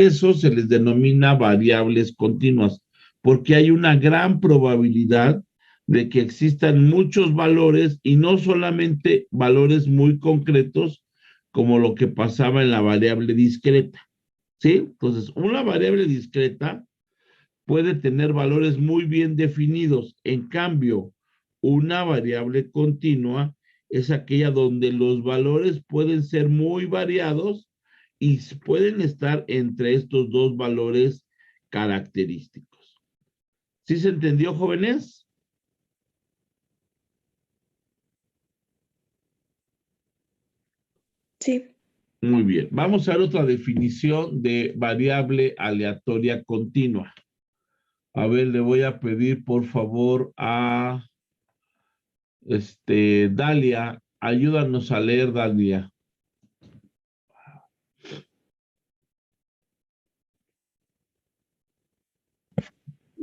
Eso se les denomina variables continuas, porque hay una gran probabilidad de que existan muchos valores y no solamente valores muy concretos como lo que pasaba en la variable discreta, ¿sí? Entonces, una variable discreta puede tener valores muy bien definidos. En cambio, una variable continua es aquella donde los valores pueden ser muy variados y pueden estar entre estos dos valores característicos. ¿Sí se entendió, jóvenes? Sí. Muy bien. Vamos a ver otra definición de variable aleatoria continua. A ver, le voy a pedir por favor a Dalia, ayúdanos a leer, Dalia.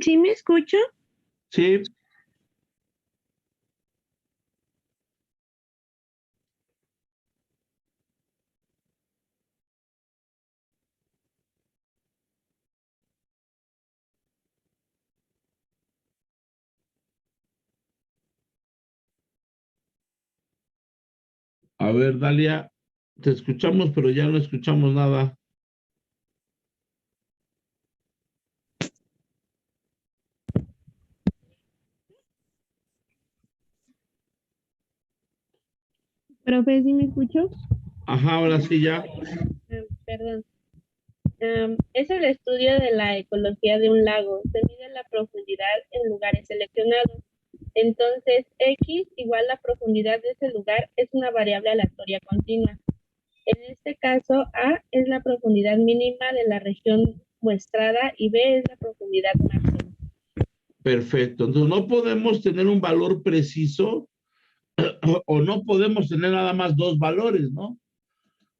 ¿Sí me escucho? Sí, a ver, Dalia, te escuchamos, pero ya no escuchamos nada. Profe, ¿sí me escucho? Ajá, ahora sí ya. Perdón. Es el estudio de la ecología de un lago. Se mide la profundidad en lugares seleccionados. Entonces, X igual la profundidad de ese lugar es una variable aleatoria continua. En este caso, A es la profundidad mínima de la región muestrada y B es la profundidad máxima. Perfecto. Entonces no podemos tener un valor preciso o no podemos tener nada más dos valores, ¿no?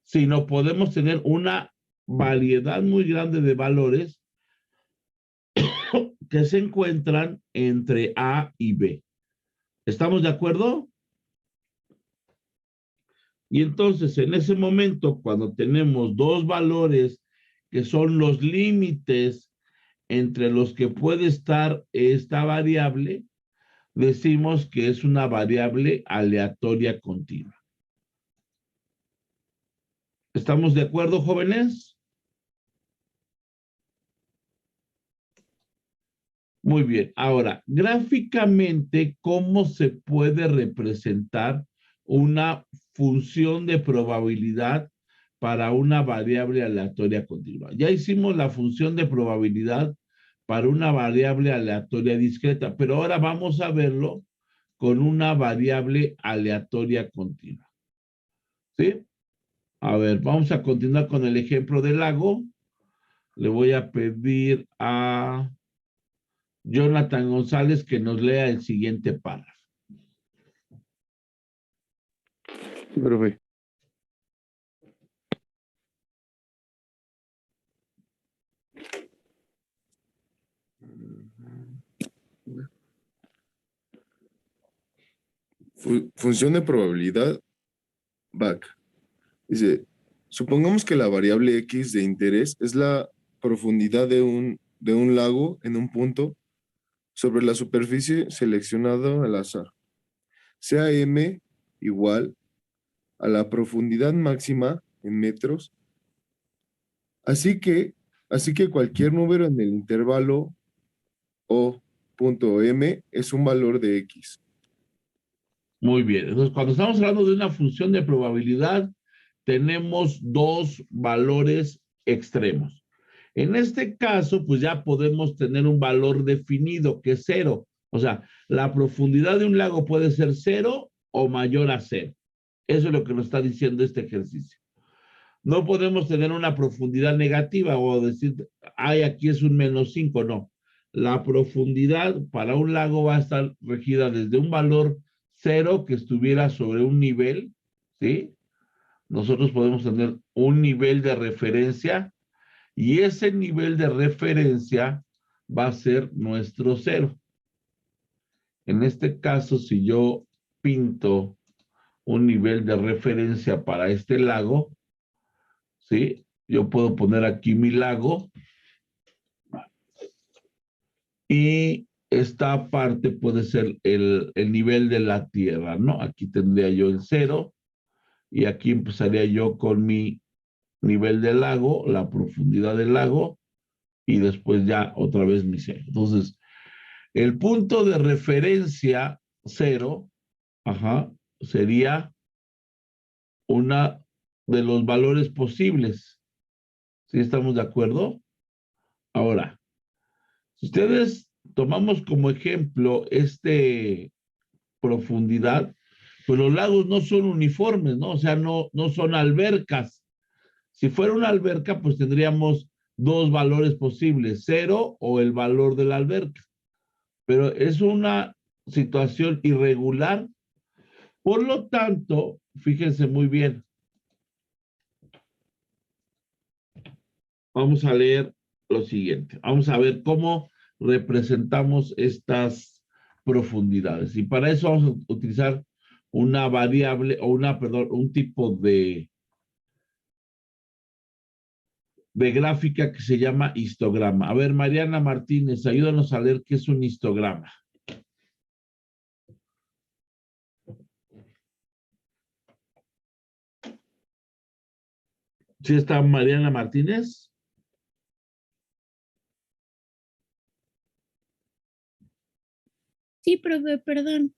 Sino podemos tener una variedad muy grande de valores que se encuentran entre A y B. ¿Estamos de acuerdo? Y entonces, en ese momento, cuando tenemos dos valores que son los límites entre los que puede estar esta variable, decimos que es una variable aleatoria continua. ¿Estamos de acuerdo, jóvenes? Muy bien. Ahora, gráficamente, ¿cómo se puede representar una función de probabilidad para una variable aleatoria continua? Ya hicimos la función de probabilidad para una variable aleatoria discreta, pero ahora vamos a verlo con una variable aleatoria continua. ¿Sí? A ver, vamos a continuar con el ejemplo del lago. Le voy a pedir a Jonathan González que nos lea el siguiente párrafo. Sí, profe. Función de probabilidad, back. Dice, supongamos que la variable X de interés es la profundidad de un lago en un punto sobre la superficie seleccionada al azar. Sea M igual a la profundidad máxima en metros. Así que, así que cualquier número en el intervalo O punto M es un valor de X. Muy bien. Entonces, cuando estamos hablando de una función de probabilidad, tenemos dos valores extremos. En este caso, pues ya podemos tener un valor definido que es cero. O sea, la profundidad de un lago puede ser cero o mayor a cero. Eso es lo que nos está diciendo este ejercicio. No podemos tener una profundidad negativa o decir, ay, aquí es un -5, no. La profundidad para un lago va a estar regida desde un valor cero que estuviera sobre un nivel, ¿sí? Nosotros podemos tener un nivel de referencia y ese nivel de referencia va a ser nuestro cero. En este caso, si yo pinto un nivel de referencia para este lago, ¿sí? Yo puedo poner aquí mi lago y esta parte puede ser el nivel de la tierra, ¿no? Aquí tendría yo el 0 y aquí empezaría yo con mi nivel del lago, la profundidad del lago y después ya otra vez mi 0. Entonces, el punto de referencia 0, ajá, sería una de los valores posibles. ¿Sí estamos de acuerdo? Ahora, si ustedes tomamos como ejemplo profundidad, pues los lagos no son uniformes, ¿no? O sea, no son albercas. Si fuera una alberca, pues tendríamos dos valores posibles, 0 o el valor de la alberca. Pero es una situación irregular. Por lo tanto, fíjense muy bien. Vamos a leer lo siguiente. Vamos a ver cómo representamos estas profundidades. Y para eso vamos a utilizar una variable o un tipo de gráfica que se llama histograma. A ver, Mariana Martínez, ayúdanos a leer qué es un histograma. ¿Sí está Mariana Martínez? Sí, profe, perdón.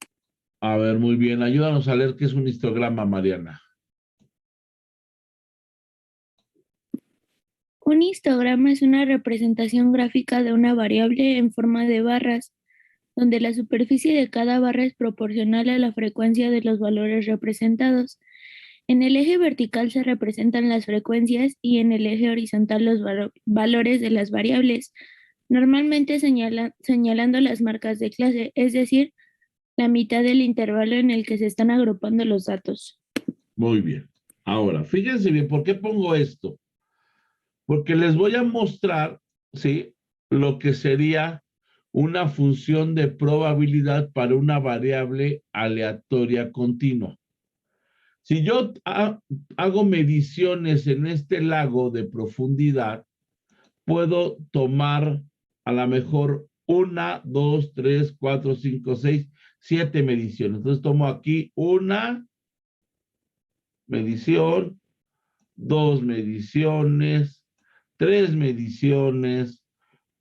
A ver, muy bien. Ayúdanos a leer qué es un histograma, Mariana. Un histograma es una representación gráfica de una variable en forma de barras, donde la superficie de cada barra es proporcional a la frecuencia de los valores representados. En el eje vertical se representan las frecuencias y en el eje horizontal los valores de las variables, normalmente señalando las marcas de clase, es decir, la mitad del intervalo en el que se están agrupando los datos. Muy bien. Ahora, fíjense bien, ¿por qué pongo esto? Porque les voy a mostrar, ¿sí? Lo que sería una función de probabilidad para una variable aleatoria continua. Si yo hago mediciones en este lago de profundidad, puedo tomar a lo mejor 1, 2, 3, 4, 5, 6, 7 mediciones. Entonces tomo aquí una medición, 2 mediciones, 3 mediciones,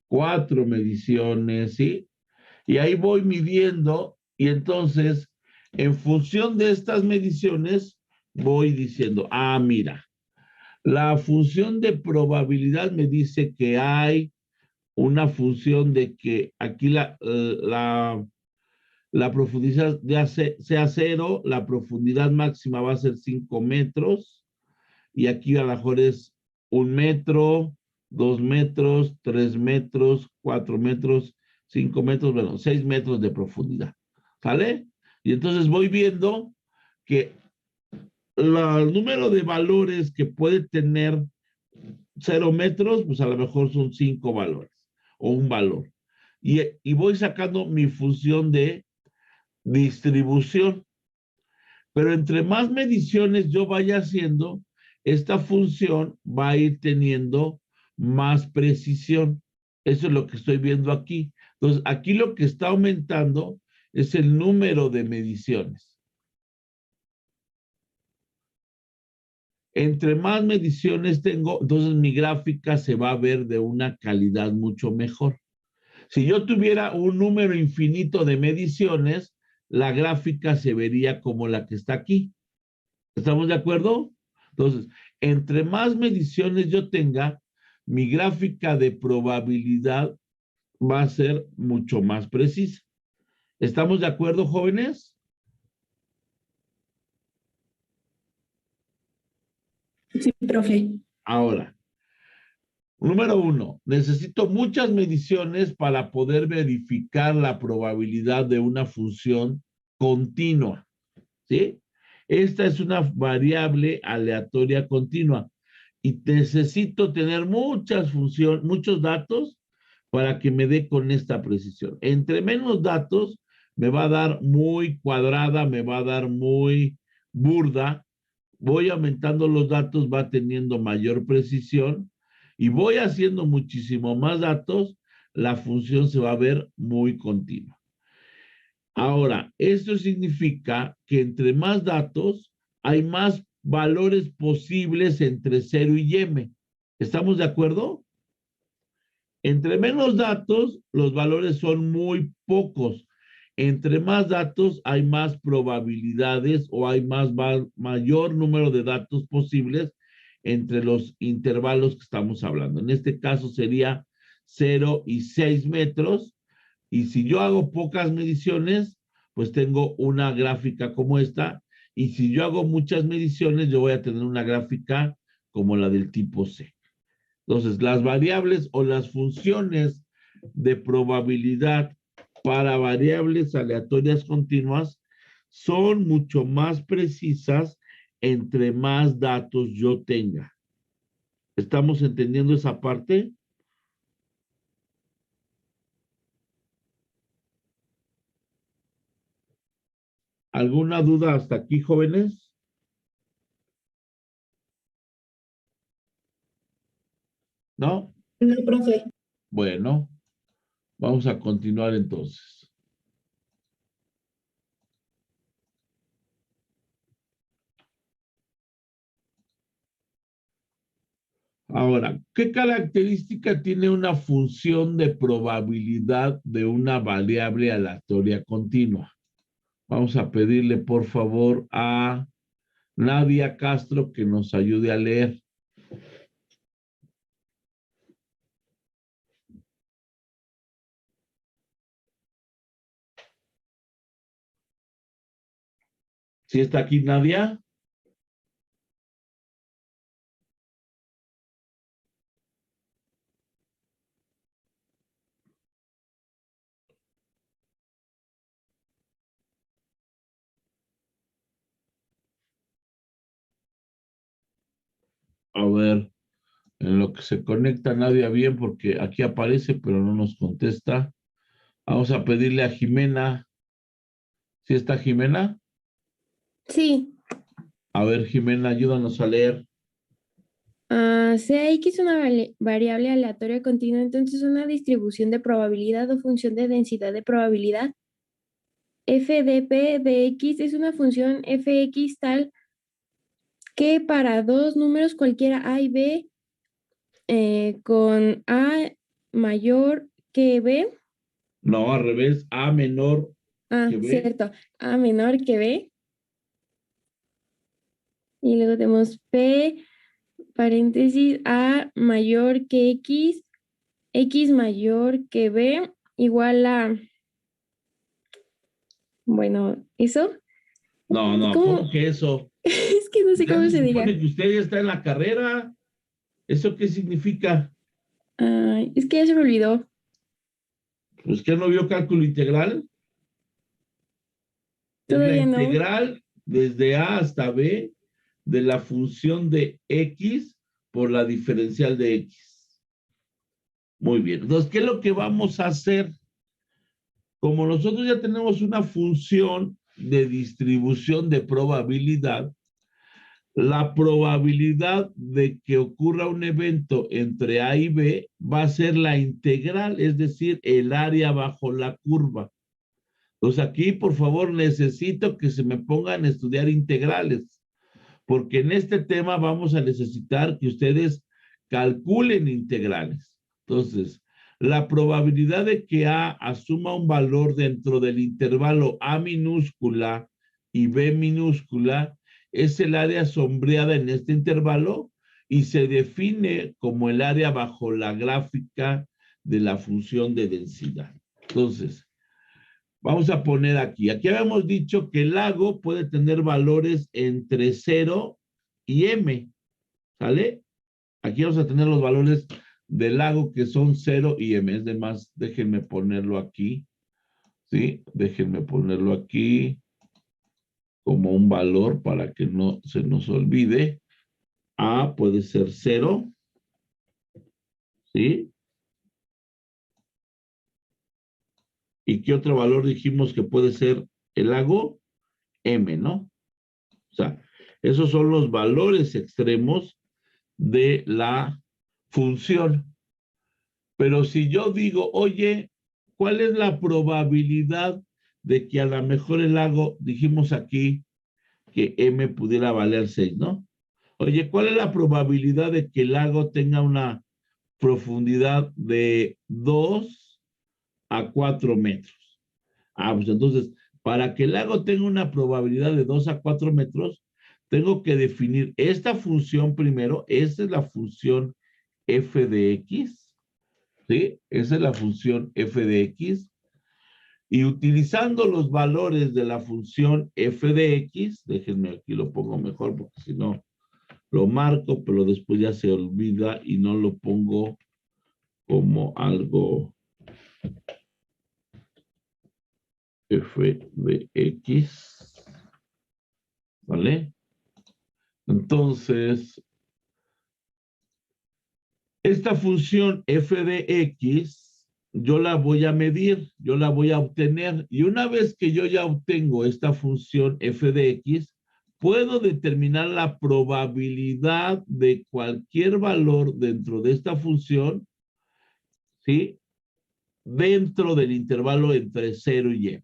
4 mediciones, ¿sí? Y ahí voy midiendo y entonces, en función de estas mediciones, voy diciendo, mira, la función de probabilidad me dice que hay una función de que aquí la profundidad ya sea 0, la profundidad máxima va a ser 5 metros, y aquí a lo mejor es 1 metro, 2 metros, 3 metros, 4 metros, 5 metros, bueno, 6 metros de profundidad. ¿Sale? Y entonces voy viendo que el número de valores que puede tener 0 metros, pues a lo mejor son 5 valores o un valor. Y voy sacando mi función de distribución. Pero entre más mediciones yo vaya haciendo, esta función va a ir teniendo más precisión. Eso es lo que estoy viendo aquí. Entonces, aquí lo que está aumentando es el número de mediciones. Entre más mediciones tengo, entonces mi gráfica se va a ver de una calidad mucho mejor. Si yo tuviera un número infinito de mediciones, la gráfica se vería como la que está aquí. ¿Estamos de acuerdo? Entonces, entre más mediciones yo tenga, mi gráfica de probabilidad va a ser mucho más precisa. ¿Estamos de acuerdo, jóvenes? Sí, profe. Ahora, número 1, necesito muchas mediciones para poder verificar la probabilidad de una función continua, ¿sí? Esta es una variable aleatoria continua y necesito tener muchos datos para que me dé con esta precisión. Entre menos datos, me va a dar muy cuadrada, me va a dar muy burda voy aumentando los datos, va teniendo mayor precisión y voy haciendo muchísimo más datos, la función se va a ver muy continua. Ahora, esto significa que entre más datos, hay más valores posibles entre 0 y m. ¿Estamos de acuerdo? Entre menos datos, los valores son muy pocos. Entre más datos, hay más probabilidades o hay mayor número de datos posibles entre los intervalos que estamos hablando. En este caso sería 0 y 6 metros. Y si yo hago pocas mediciones, pues tengo una gráfica como esta. Y si yo hago muchas mediciones, yo voy a tener una gráfica como la del tipo C. Entonces, las variables o las funciones de probabilidad para variables aleatorias continuas son mucho más precisas entre más datos yo tenga. ¿Estamos entendiendo esa parte? ¿Alguna duda hasta aquí, jóvenes? ¿No? No, profe. Bueno, vamos a continuar entonces. Ahora, ¿qué característica tiene una función de probabilidad de una variable aleatoria continua? Vamos a pedirle, por favor, a Nadia Castro que nos ayude a leer. ¿Sí está aquí Nadia? A ver, en lo que se conecta Nadia bien, porque aquí aparece, pero no nos contesta. Vamos a pedirle a Jimena. ¿Sí está Jimena? Sí, A ver, Jimena, ayúdanos a leer. CX es una variable aleatoria continua, entonces una distribución de probabilidad o función de densidad de probabilidad. FDP de X es una función fx tal que para dos números cualquiera A y B con A mayor que B, No, al revés, A menor que B. cierto, A menor que B, y luego tenemos P paréntesis A mayor que X, X mayor que B, igual a, bueno, ¿eso? No, ¿Cómo? ¿cómo que eso? Es que no sé Ya cómo se se diga. supone que usted ya está en la carrera. ¿Eso qué significa? Ay, es que ya se me olvidó. Pues que no vio cálculo integral. Es la Todavía no. integral desde A hasta B de la función de X por la diferencial de X. Muy bien. Entonces, ¿qué es lo que vamos a hacer? Como nosotros ya tenemos una función de distribución de probabilidad, la probabilidad de que ocurra un evento entre A y B va a ser la integral, es decir, el área bajo la curva. Entonces aquí, por favor, necesito que se me pongan a estudiar integrales, porque en este tema vamos a necesitar que ustedes calculen integrales. Entonces, la probabilidad de que A asuma un valor dentro del intervalo A minúscula y B minúscula es el área sombreada en este intervalo y se define como el área bajo la gráfica de la función de densidad. Entonces, vamos a poner aquí. Aquí habíamos dicho que el lago puede tener valores entre 0 y m, ¿sale? Aquí vamos a tener los valores del lago que son 0 y m. Es de más, déjenme ponerlo aquí, ¿sí? Déjenme ponerlo aquí como un valor para que no se nos olvide. A puede ser 0, ¿sí? ¿Y qué otro valor dijimos que puede ser el lago? M, ¿no? O sea, Esos son los valores extremos de la función. Pero si yo digo, oye, ¿cuál es la probabilidad de que a lo mejor el lago, dijimos aquí, que m pudiera valer 6, ¿no? Oye, ¿cuál es la probabilidad de que el lago tenga una profundidad de 2 a 4 metros? Pues entonces, para que el lago tenga una probabilidad de 2 a 4 metros, tengo que definir esta función primero. Esta es la función f de x, ¿sí? Esa es la función f de x. Y utilizando los valores de la función f de x, déjenme aquí lo pongo mejor porque si no lo marco, pero después ya se olvida y no lo pongo como algo f de x, ¿vale? Entonces, esta función f de x, yo la voy a medir, yo la voy a obtener, y una vez que yo ya obtengo esta función f de x, puedo determinar la probabilidad de cualquier valor dentro de esta función, ¿sí? Dentro del intervalo entre 0 y m.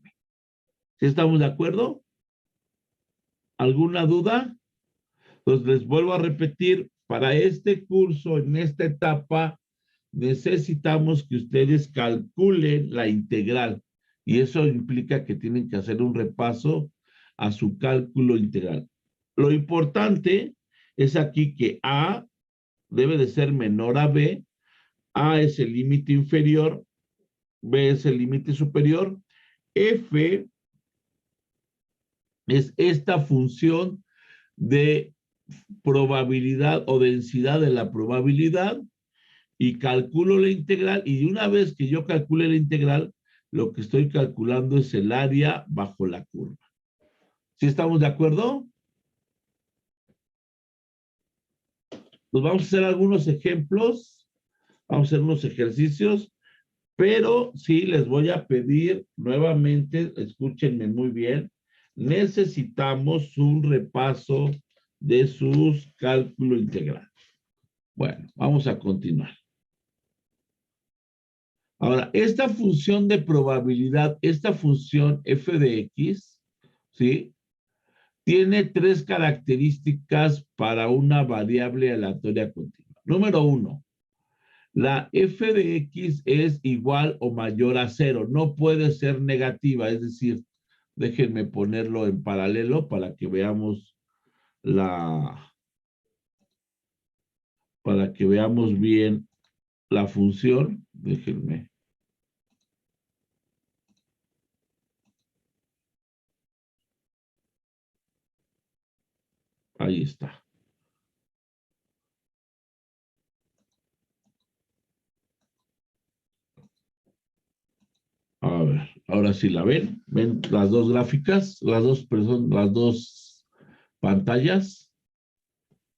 ¿Sí estamos de acuerdo? ¿Alguna duda? Entonces les vuelvo a repetir, para este curso, en esta etapa, necesitamos que ustedes calculen la integral. Y eso implica que tienen que hacer un repaso a su cálculo integral. Lo importante es aquí que A debe de ser menor a B. A es el límite inferior, B es el límite superior. F es esta función de probabilidad o densidad de la probabilidad, y calculo la integral, y una vez que yo calcule la integral, lo que estoy calculando es el área bajo la curva. ¿Sí estamos de acuerdo? Pues vamos a hacer algunos ejemplos, vamos a hacer unos ejercicios, pero sí les voy a pedir nuevamente, escúchenme muy bien, necesitamos un repaso de sus cálculos integrales. Bueno, vamos a continuar. Ahora, esta función de probabilidad, esta función f de x, ¿sí? Tiene 3 características para una variable aleatoria continua. Número 1, la f de x es igual o mayor a 0. No puede ser negativa, es decir, déjenme ponerlo en paralelo para que veamos bien la función. Déjenme. Ahí está. A ver, ahora sí la ven. ¿Ven las dos gráficas? Las dos pantallas.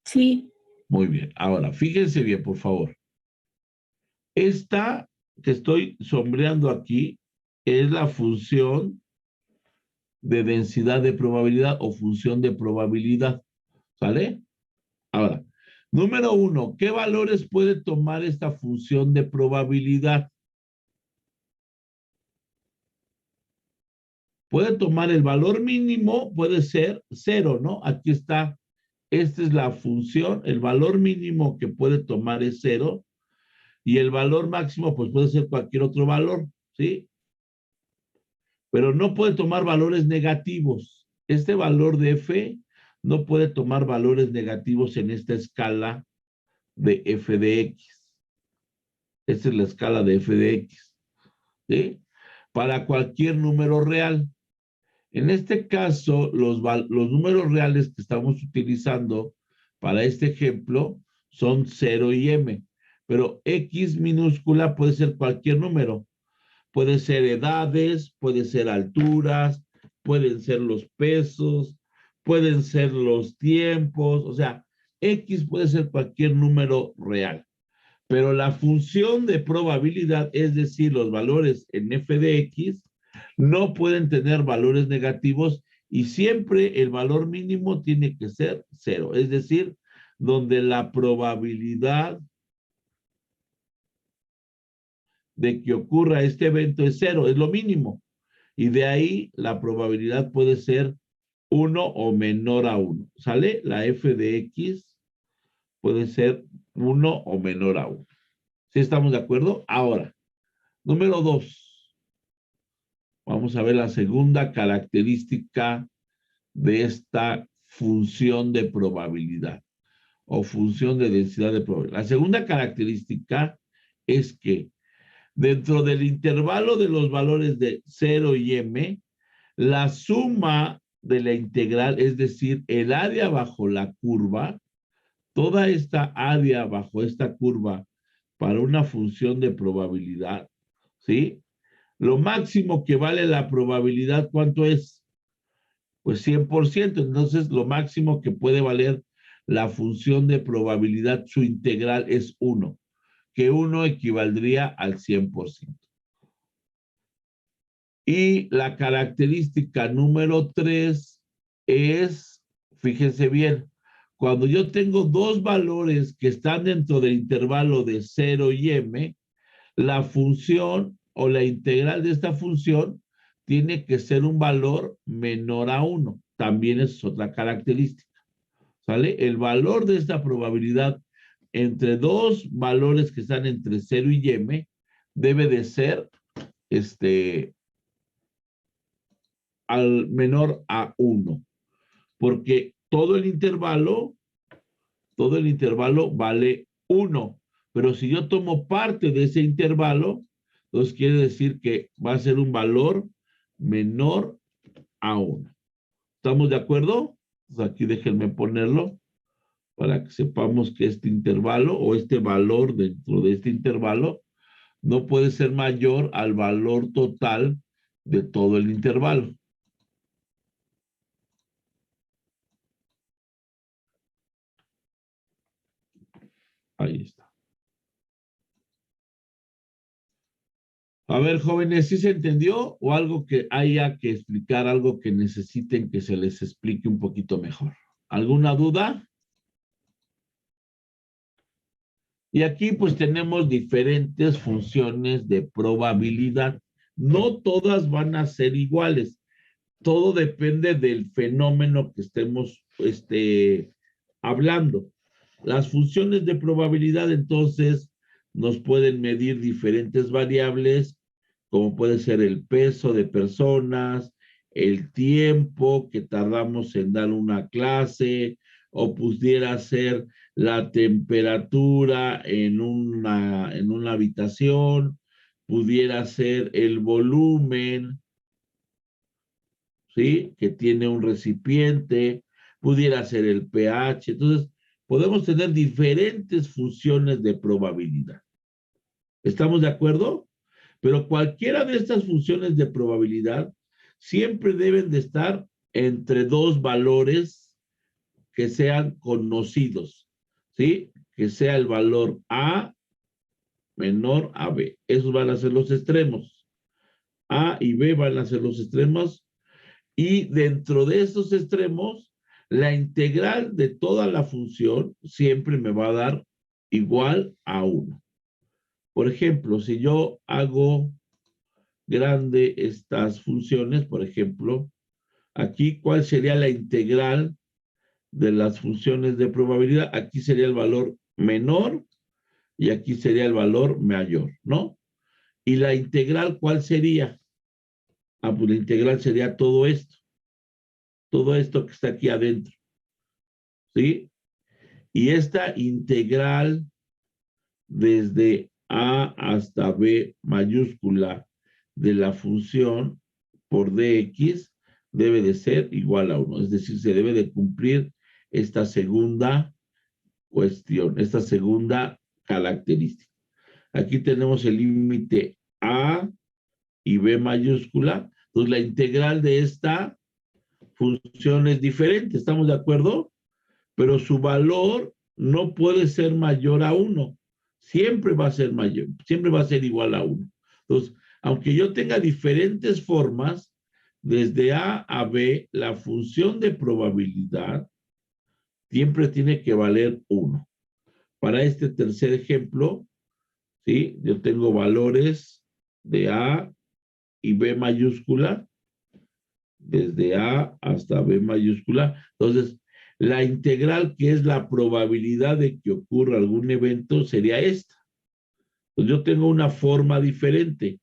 Sí. Muy bien. Ahora, fíjense bien, por favor. Esta que estoy sombreando aquí es la función de densidad de probabilidad o función de probabilidad. ¿Sale? Ahora, número 1, ¿qué valores puede tomar esta función de probabilidad? Puede tomar el valor mínimo, puede ser 0, ¿no? Aquí está, esta es la función, el valor mínimo que puede tomar es 0, y el valor máximo, pues puede ser cualquier otro valor, ¿sí? Pero no puede tomar valores negativos. Este valor de f no puede tomar valores negativos en esta escala de f de x. Esta es la escala de f de x, ¿sí? Para cualquier número real. En este caso, los números reales que estamos utilizando para este ejemplo son 0 y m, pero x minúscula puede ser cualquier número. Puede ser edades, puede ser alturas, pueden ser los pesos, pueden ser los tiempos, o sea, x puede ser cualquier número real. Pero la función de probabilidad, es decir, los valores en f de x, no pueden tener valores negativos y siempre el valor mínimo tiene que ser 0, es decir, donde la probabilidad de que ocurra este evento es 0, es lo mínimo. Y de ahí la probabilidad puede ser 1 o menor a 1. ¿Sale? La f de x puede ser 1 o menor a 1. ¿Sí estamos de acuerdo? Ahora, número 2. Vamos a ver la segunda característica de esta función de probabilidad o función de densidad de probabilidad. La segunda característica es que dentro del intervalo de los valores de 0 y m, la suma de la integral, es decir, el área bajo la curva, toda esta área bajo esta curva para una función de probabilidad, ¿sí? Lo máximo que vale la probabilidad, ¿cuánto es? Pues 100%. Entonces, lo máximo que puede valer la función de probabilidad, su integral es 1, que 1 equivaldría al 100%. Y la característica número 3 es, fíjense bien, cuando yo tengo dos valores que están dentro del intervalo de 0 y m, la función o la integral de esta función tiene que ser un valor menor a 1. También es otra característica. ¿Sale? El valor de esta probabilidad entre dos valores que están entre 0 y m debe de ser al menor a 1. Porque todo el intervalo vale 1. Pero si yo tomo parte de ese intervalo, entonces quiere decir que va a ser un valor menor a 1. ¿Estamos de acuerdo? Pues aquí déjenme ponerlo para que sepamos que este intervalo o este valor dentro de este intervalo no puede ser mayor al valor total de todo el intervalo. Ahí está. A ver, jóvenes, ¿sí se entendió o algo que haya que explicar, algo que necesiten que se les explique un poquito mejor? ¿Alguna duda? Y aquí pues tenemos diferentes funciones de probabilidad. No todas van a ser iguales. Todo depende del fenómeno que estemos hablando. Las funciones de probabilidad entonces nos pueden medir diferentes variables, como puede ser el peso de personas, el tiempo que tardamos en dar una clase, o pudiera ser la temperatura en una habitación, pudiera ser el volumen, ¿sí? Que tiene un recipiente, pudiera ser el pH. Entonces, podemos tener diferentes funciones de probabilidad. ¿Estamos de acuerdo? Pero cualquiera de estas funciones de probabilidad siempre deben de estar entre dos valores que sean conocidos, ¿sí? Que sea el valor A menor a B. Esos van a ser los extremos. A y B van a ser los extremos. Y dentro de estos extremos, la integral de toda la función siempre me va a dar igual a 1. Por ejemplo, si yo hago grande estas funciones, por ejemplo, aquí, ¿cuál sería la integral de las funciones de probabilidad? Aquí sería el valor menor y aquí sería el valor mayor, ¿no? ¿Y la integral cuál sería? Ah, pues la integral sería todo esto que está aquí adentro, ¿sí? Y esta integral desde A hasta B mayúscula de la función por dx debe de ser igual a 1. Es decir, se debe de cumplir esta segunda cuestión, esta segunda característica. Aquí tenemos el límite A y B mayúscula. Entonces, la integral de esta función es diferente, ¿estamos de acuerdo? Pero su valor no puede ser mayor a 1. Siempre va a ser mayor, siempre va a ser igual a 1. Entonces, aunque yo tenga diferentes formas, Desde A B, la función de probabilidad siempre tiene que valer 1. Para este tercer ejemplo, ¿sí? Yo tengo valores de A y B mayúscula, desde A hasta B mayúscula. Entonces, la integral, que es la probabilidad de que ocurra algún evento, sería esta. Pues yo tengo una forma diferente,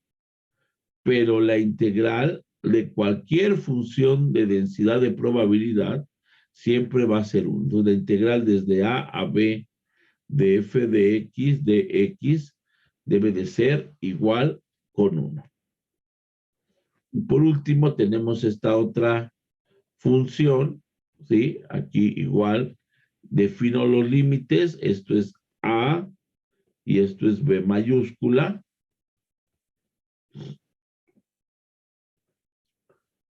pero la integral de cualquier función de densidad de probabilidad siempre va a ser 1. Entonces, la integral desde A B de f de x debe de ser igual con 1. Y por último tenemos esta otra función, ¿sí? Aquí igual defino los límites, esto es A y esto es B mayúscula.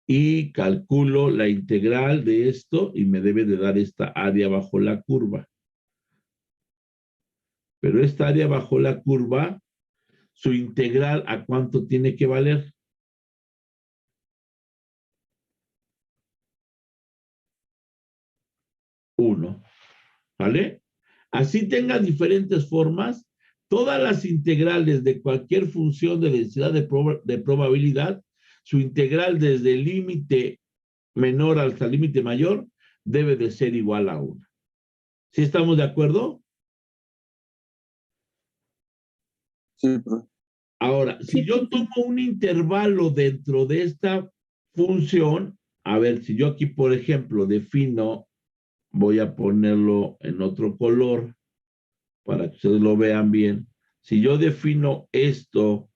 Y calculo la integral de esto y me debe de dar esta área bajo la curva. Pero esta área bajo la curva, su integral, ¿a cuánto tiene que valer? 1. ¿Vale? Así tenga diferentes formas, todas las integrales de cualquier función de densidad de probabilidad, su integral desde el límite menor hasta el límite mayor debe de ser igual a 1. ¿Sí estamos de acuerdo? Sí, profe. Ahora, si Sí, yo profe. tomo un intervalo dentro de esta función, a ver, si yo aquí, por ejemplo, defino, voy a ponerlo en otro color para que ustedes lo vean bien. Si yo defino esto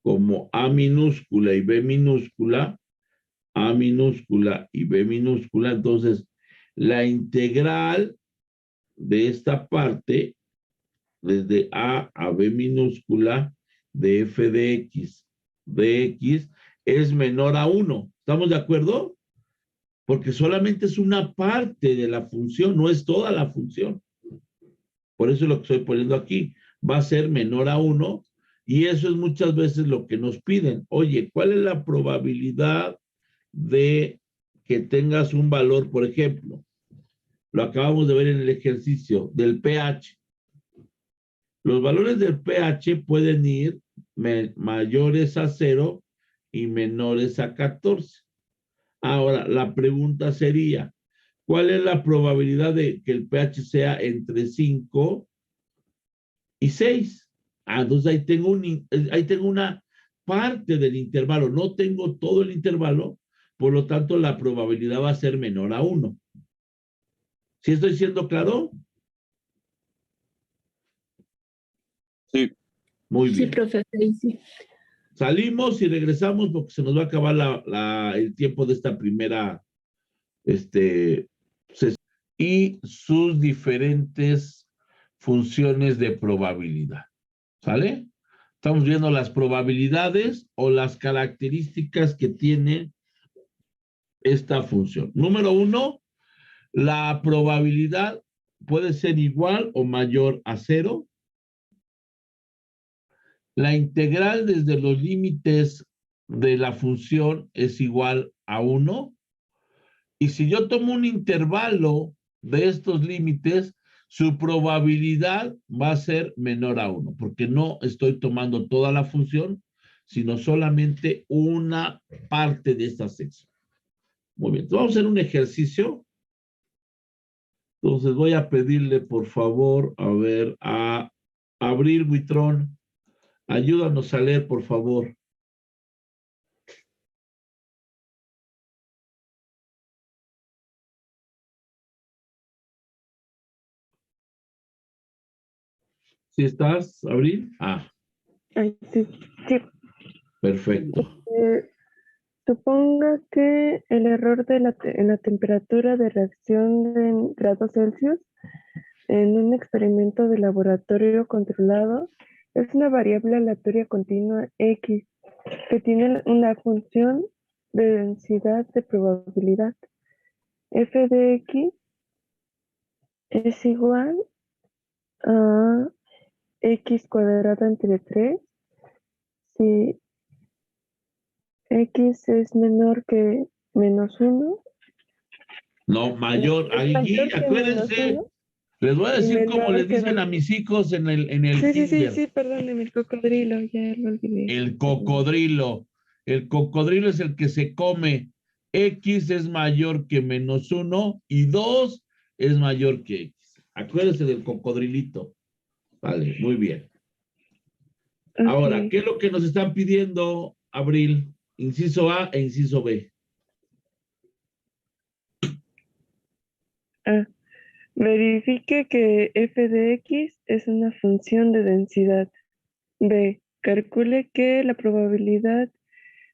como A minúscula y B minúscula, A minúscula y B minúscula, entonces la integral de esta parte, desde A a B minúscula, de f de x, es menor a 1. ¿Estamos de acuerdo? Porque solamente es una parte de la función, no es toda la función. Por eso es lo que estoy poniendo aquí. Va a ser menor a 1 y eso es muchas veces lo que nos piden. Oye, ¿cuál es la probabilidad de que tengas un valor, por ejemplo? Lo acabamos de ver en el ejercicio del pH. Los valores del pH pueden ir mayores a 0 y menores a 14. Ahora, la pregunta sería, ¿cuál es la probabilidad de que el pH sea entre 5 y 6? Entonces ahí tengo una parte del intervalo, no tengo todo el intervalo, por lo tanto la probabilidad va a ser menor a 1. ¿Sí estoy siendo claro? Sí. Muy Sí, bien. profe, sí. Salimos y regresamos porque se nos va a acabar el tiempo de esta primera sesión. Y sus diferentes funciones de probabilidad. ¿Sale? Estamos viendo las probabilidades o las características que tiene esta función. Número 1, la probabilidad puede ser igual o mayor a 0. La integral desde los límites de la función es igual a 1. Y si yo tomo un intervalo de estos límites, su probabilidad va a ser menor a 1, porque no estoy tomando toda la función, sino solamente una parte de esta sección. Muy bien, entonces vamos a hacer un ejercicio. Entonces voy a pedirle, por favor, a ver, a Abril Buitrón, ayúdanos a leer, por favor. ¿Sí estás, Abril? Ay, sí, sí. Perfecto. Suponga que el error en la temperatura de reacción en grados Celsius en un experimento de laboratorio controlado es una variable aleatoria continua X que tiene una función de densidad de probabilidad. F de X es igual a X cuadrado entre 3 si X es menor que menos 1. No, mayor. Es Aquí, mayor que menos acuérdense, 1 les voy a y decir como menor les que dicen 2. a mis hijos en el Sí, kinder. perdóneme, el cocodrilo, ya lo olvidé. El cocodrilo. El cocodrilo es el que se come. X es mayor que menos 1 y 2 es mayor que X. Acuérdense del cocodrilito. Vale, muy bien. Ahora, Ok. ¿qué es lo que nos están pidiendo, Abril? Inciso A e inciso B. Ah, verifique que f de x es una función de densidad. B. Calcule que la probabilidad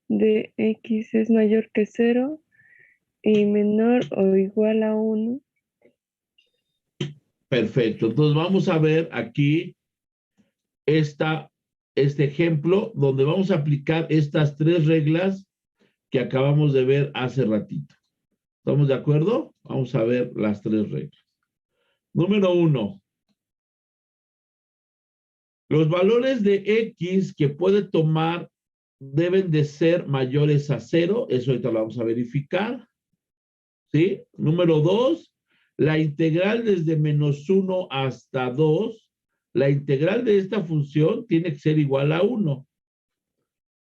de x es mayor que 0 y menor o igual a 1. Perfecto. Entonces vamos a ver aquí este ejemplo donde vamos a aplicar estas tres reglas que acabamos de ver hace ratito. ¿Estamos de acuerdo? Vamos a ver las tres reglas. Número 1. Los valores de X que puede tomar deben de ser mayores a 0. Eso ahorita lo vamos a verificar. ¿Sí? Número 2. La integral desde menos 1 hasta 2. La integral de esta función tiene que ser igual a 1.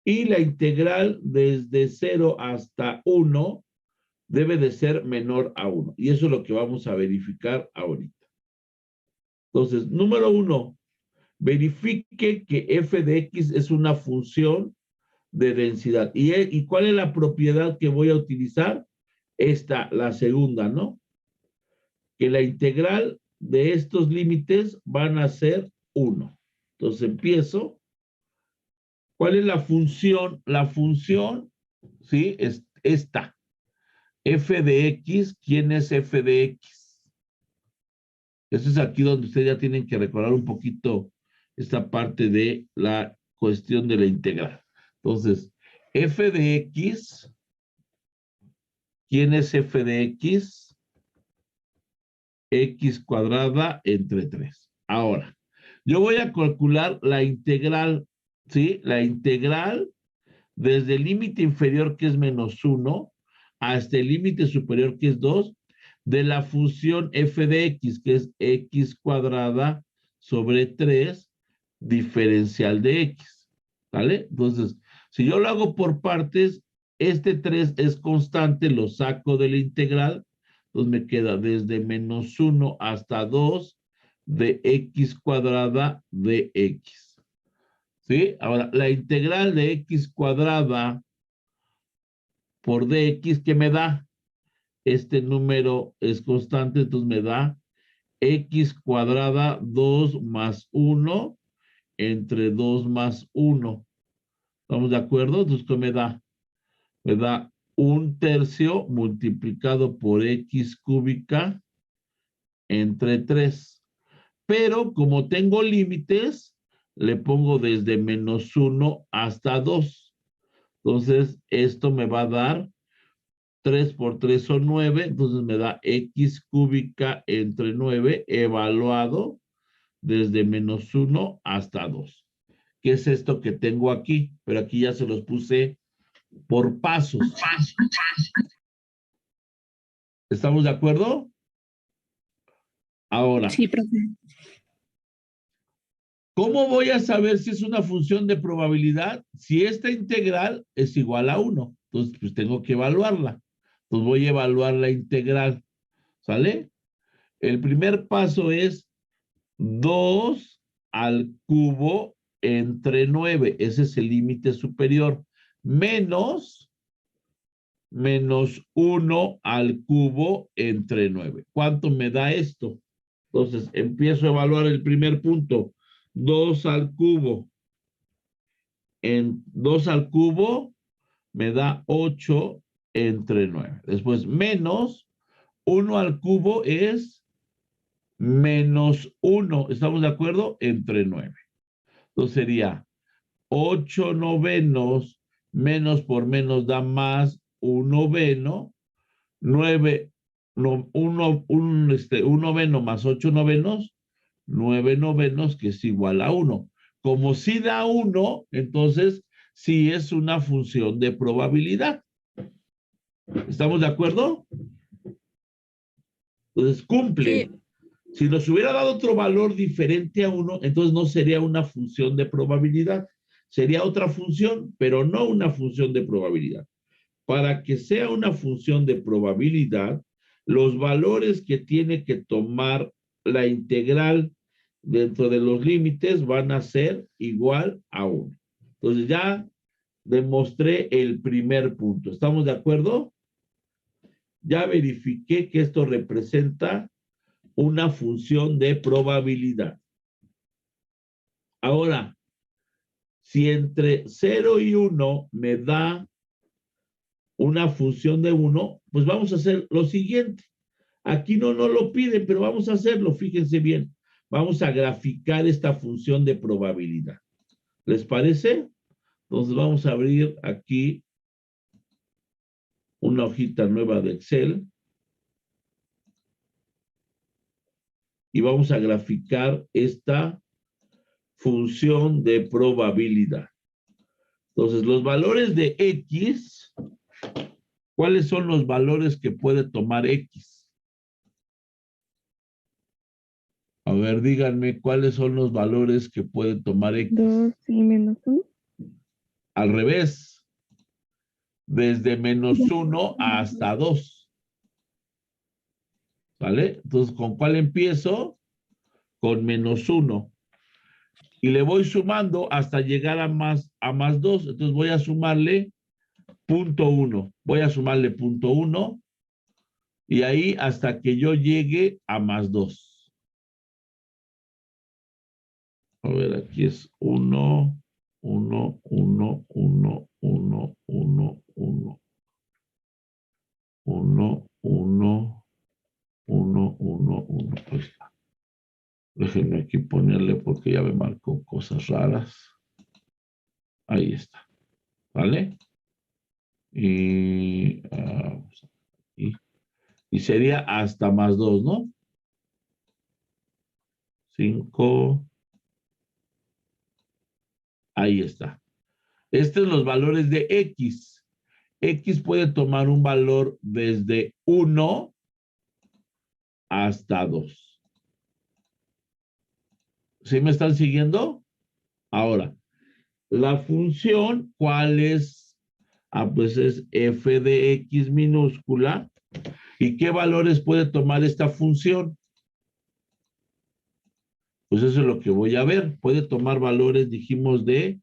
Y la integral desde 0 hasta 1 debe de ser menor a 1. Y eso es lo que vamos a verificar ahorita. Entonces, número 1, verifique que f de x es una función de densidad. ¿Y cuál es la propiedad que voy a utilizar? Esta, la segunda, ¿no? Que la integral de estos límites van a ser 1. Entonces empiezo. ¿Cuál es la función? La función, ¿sí? Es esta. F de X, ¿quién es F de X? Eso es aquí donde ustedes ya tienen que recordar un poquito esta parte de la cuestión de la integral. Entonces, F de X, ¿quién es F de X? X cuadrada entre 3. Ahora, yo voy a calcular la integral, ¿sí? La integral desde el límite inferior, que es menos 1, hasta el límite superior, que es 2, de la función f de x, que es x cuadrada sobre 3, diferencial de x. ¿Vale? Entonces, si yo lo hago por partes, este 3 es constante, lo saco de la integral, entonces me queda desde menos 1 hasta 2 de x cuadrada de x. ¿Sí? Ahora, la integral de x cuadrada por dx, ¿qué me da? Este número es constante, entonces me da x cuadrada 2 más 1 entre 2 más 1. ¿Estamos de acuerdo? Entonces, ¿qué me da? Me da 1/3 multiplicado por x cúbica entre 3. Pero como tengo límites, le pongo desde menos 1 hasta 2. Entonces, esto me va a dar 3 por 3 son 9, entonces me da x cúbica entre 9 evaluado desde menos 1 hasta 2. ¿Qué es esto que tengo aquí? Pero aquí ya se los puse por pasos. ¿Estamos de acuerdo? Ahora, Sí, profe. ¿cómo voy a saber si es una función de probabilidad? Si esta integral es igual a 1. Entonces, pues tengo que evaluarla. Entonces voy a evaluar la integral. ¿Sale? El primer paso es 2 al cubo entre 9. Ese es el límite superior. Menos 1 al cubo entre 9. ¿Cuánto me da esto? Entonces, empiezo a evaluar el primer punto. 2 al cubo. En 2 al cubo me da 8 entre 9. Después, menos 1 al cubo es menos 1. ¿Estamos de acuerdo? Entre 9. Entonces sería 8 novenos menos por menos da más 1 noveno. 9, no, 1 noveno más 8 novenos, 9 novenos, que es igual a 1. Como si da 1, entonces si es una función de probabilidad. ¿Estamos de acuerdo? Entonces cumple. Sí. Si nos hubiera dado otro valor diferente a 1, entonces no sería una función de probabilidad. Sería otra función, pero no una función de probabilidad. Para que sea una función de probabilidad, los valores que tiene que tomar la integral dentro de los límites van a ser igual a 1. Entonces ya demostré el primer punto. ¿Estamos de acuerdo? Ya verifiqué que esto representa una función de probabilidad. Ahora, si entre 0 y 1 me da una función de 1, pues vamos a hacer lo siguiente. Aquí no nos lo piden, pero vamos a hacerlo, fíjense bien. Vamos a graficar esta función de probabilidad. ¿Les parece? Entonces vamos a abrir aquí una hojita nueva de Excel. Y vamos a graficar esta función de probabilidad. Entonces, los valores de X, ¿cuáles son los valores que puede tomar X? A ver, díganme, ¿cuáles son los valores que puede tomar X? 2 y menos 1. Al revés, desde -1 hasta 2. ¿Vale? Entonces, ¿con cuál empiezo? Con -1. Y le voy sumando hasta llegar a más 2. Entonces voy a sumarle 0.1. Voy a sumarle 0.1 y ahí hasta que yo llegue a más 2. A ver, aquí es 1, 1, 1, 1, 1, 1, 1. 1, 1, 1, 1, 1. Ahí está. Déjenme aquí ponerle porque ya me marcó cosas raras. Ahí está. ¿Vale? Y sería hasta más 2, ¿no? 5. Ahí está. Estos son los valores de X. X puede tomar un valor desde 1 hasta 2. ¿Sí me están siguiendo? Ahora, la función, ¿cuál es? Pues es f de x minúscula. ¿Y qué valores puede tomar esta función? Pues eso es lo que voy a ver. Puede tomar valores, dijimos, de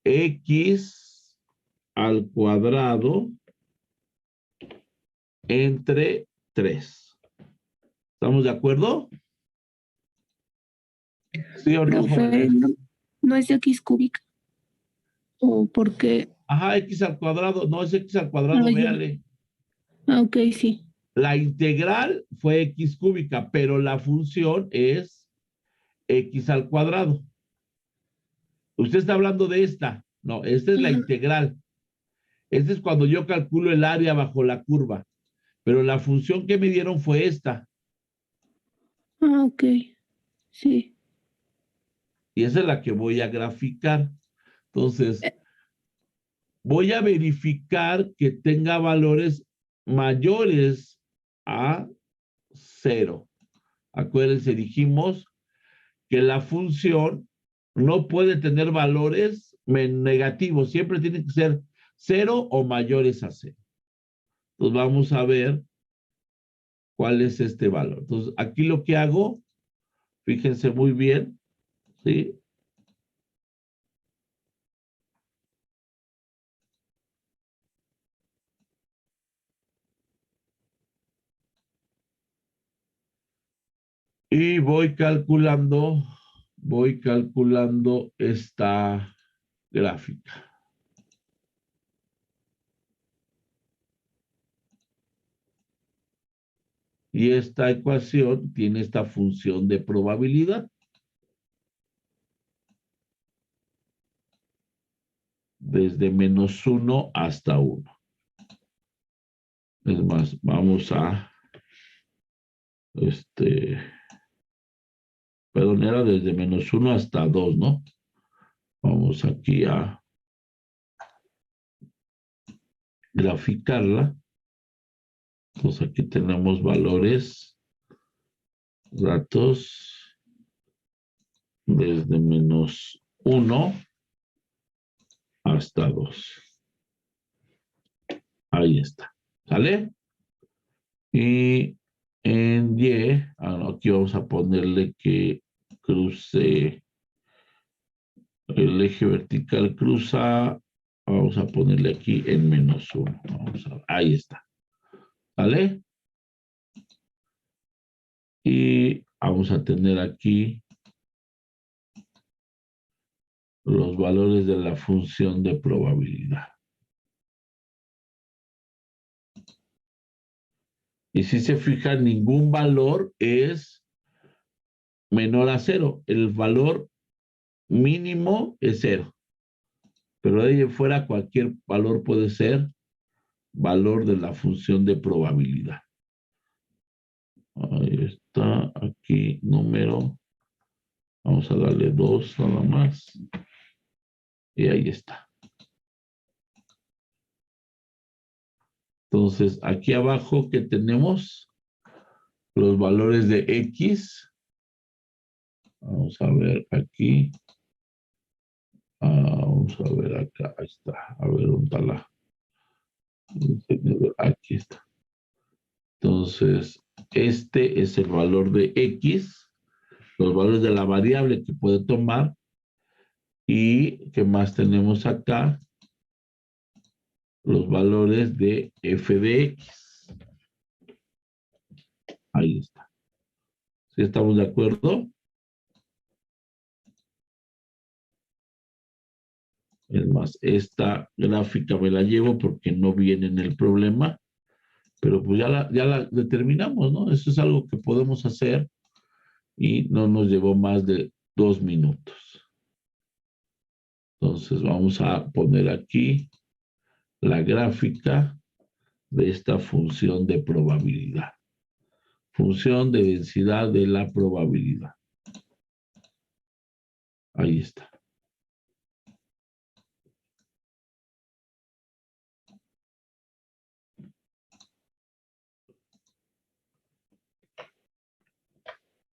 x al cuadrado entre 3. ¿Estamos de acuerdo? ¿Sí o no, Profe, jóvenes? no es de X cúbica. ¿O por qué? Ajá, x al cuadrado. No, es x al cuadrado, Ah, ya. véale. Ah, ok, sí. La integral fue x cúbica, pero la función es x al cuadrado. Usted está hablando de esta. No, esta es la Ajá. integral. Este es cuando yo calculo el área bajo la curva. Pero la función que me dieron fue esta. Ah, ok. Sí. Y esa es la que voy a graficar. Entonces, voy a verificar que tenga valores mayores a 0. Acuérdense, dijimos que la función no puede tener valores negativos. Siempre tiene que ser 0 o mayores a 0. Entonces, vamos a ver cuál es este valor. Entonces, aquí lo que hago, fíjense muy bien, ¿sí? Y voy calculando esta gráfica. Y esta ecuación tiene esta función de probabilidad. Desde -1 hasta 1. Es más, vamos a, perdón, era desde -1 hasta 2, ¿no? Vamos aquí a graficarla. Entonces aquí tenemos valores, datos desde -1 hasta 2. Ahí está. ¿Sale? Y en Y, aquí vamos a ponerle que cruce el eje vertical cruza, vamos a ponerle aquí en -1. Vamos a ver, ahí está. ¿Vale? Y vamos a tener aquí los valores de la función de probabilidad. Y si se fijan, ningún valor es menor a 0. El valor mínimo es 0. Pero de ahí en fuera cualquier valor puede ser valor de la función de probabilidad. Ahí está, aquí número. Vamos a darle 2 nada más. Y ahí está. Entonces, aquí abajo que tenemos los valores de X. Vamos a ver aquí. Vamos a ver acá. Ahí está. A ver, ¿dónde está la? Aquí está. Entonces, este es el valor de X, los valores de la variable que puede tomar. ¿Y qué más tenemos acá? Los valores de f de X. Ahí está. ¿Sí estamos de acuerdo? Es más, esta gráfica me la llevo porque no viene en el problema, pero pues ya la determinamos, ¿no? Eso es algo que podemos hacer y no nos llevó más de 2 minutos. Entonces vamos a poner aquí la gráfica de esta función de probabilidad. Función de densidad de la probabilidad. Ahí está.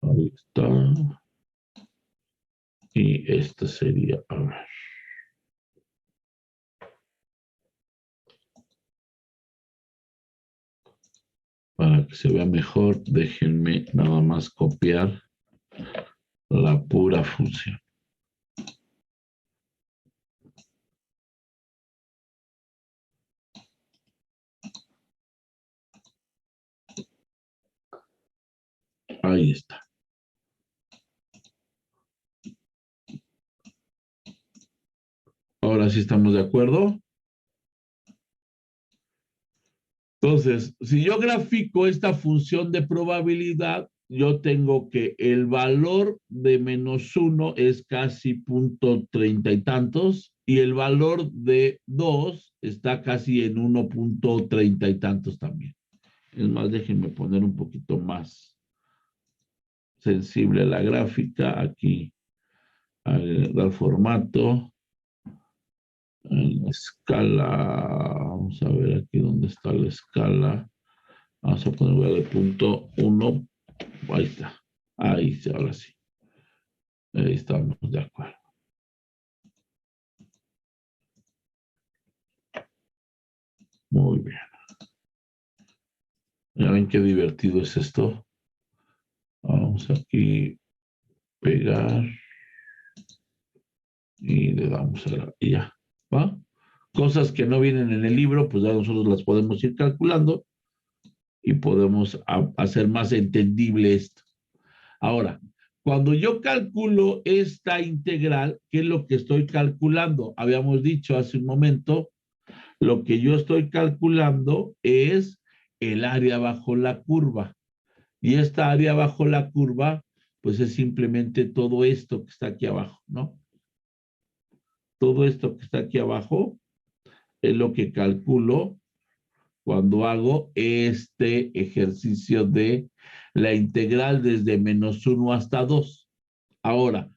Ahí está. Y esta sería, a ver. Para que se vea mejor, déjenme nada más copiar la pura función. Ahí está. Ahora sí estamos de acuerdo. Entonces, si yo grafico esta función de probabilidad, yo tengo que el valor de -1 es casi 0.30 y tantos, y el valor de 2 está casi en 1.30 y tantos también. Es más, déjenme poner un poquito más sensible la gráfica. Aquí, dar formato. En la escala, vamos a ver aquí dónde está la escala. Vamos a ponerle el punto 1. Ahí está. Ahí sí, ahora sí. Ahí estamos de acuerdo. Muy bien. Ya ven qué divertido es esto. Vamos aquí, pegar. Y le damos a la, y ya. ¿Va? Cosas que no vienen en el libro, pues ya nosotros las podemos ir calculando y podemos hacer más entendible esto. Ahora, cuando yo calculo esta integral, ¿qué es lo que estoy calculando? Habíamos dicho hace un momento, lo que yo estoy calculando es el área bajo la curva. Y esta área bajo la curva, pues es simplemente todo esto que está aquí abajo, ¿no? Todo esto que está aquí abajo es lo que calculo cuando hago este ejercicio de la integral desde -1 hasta 2. Ahora,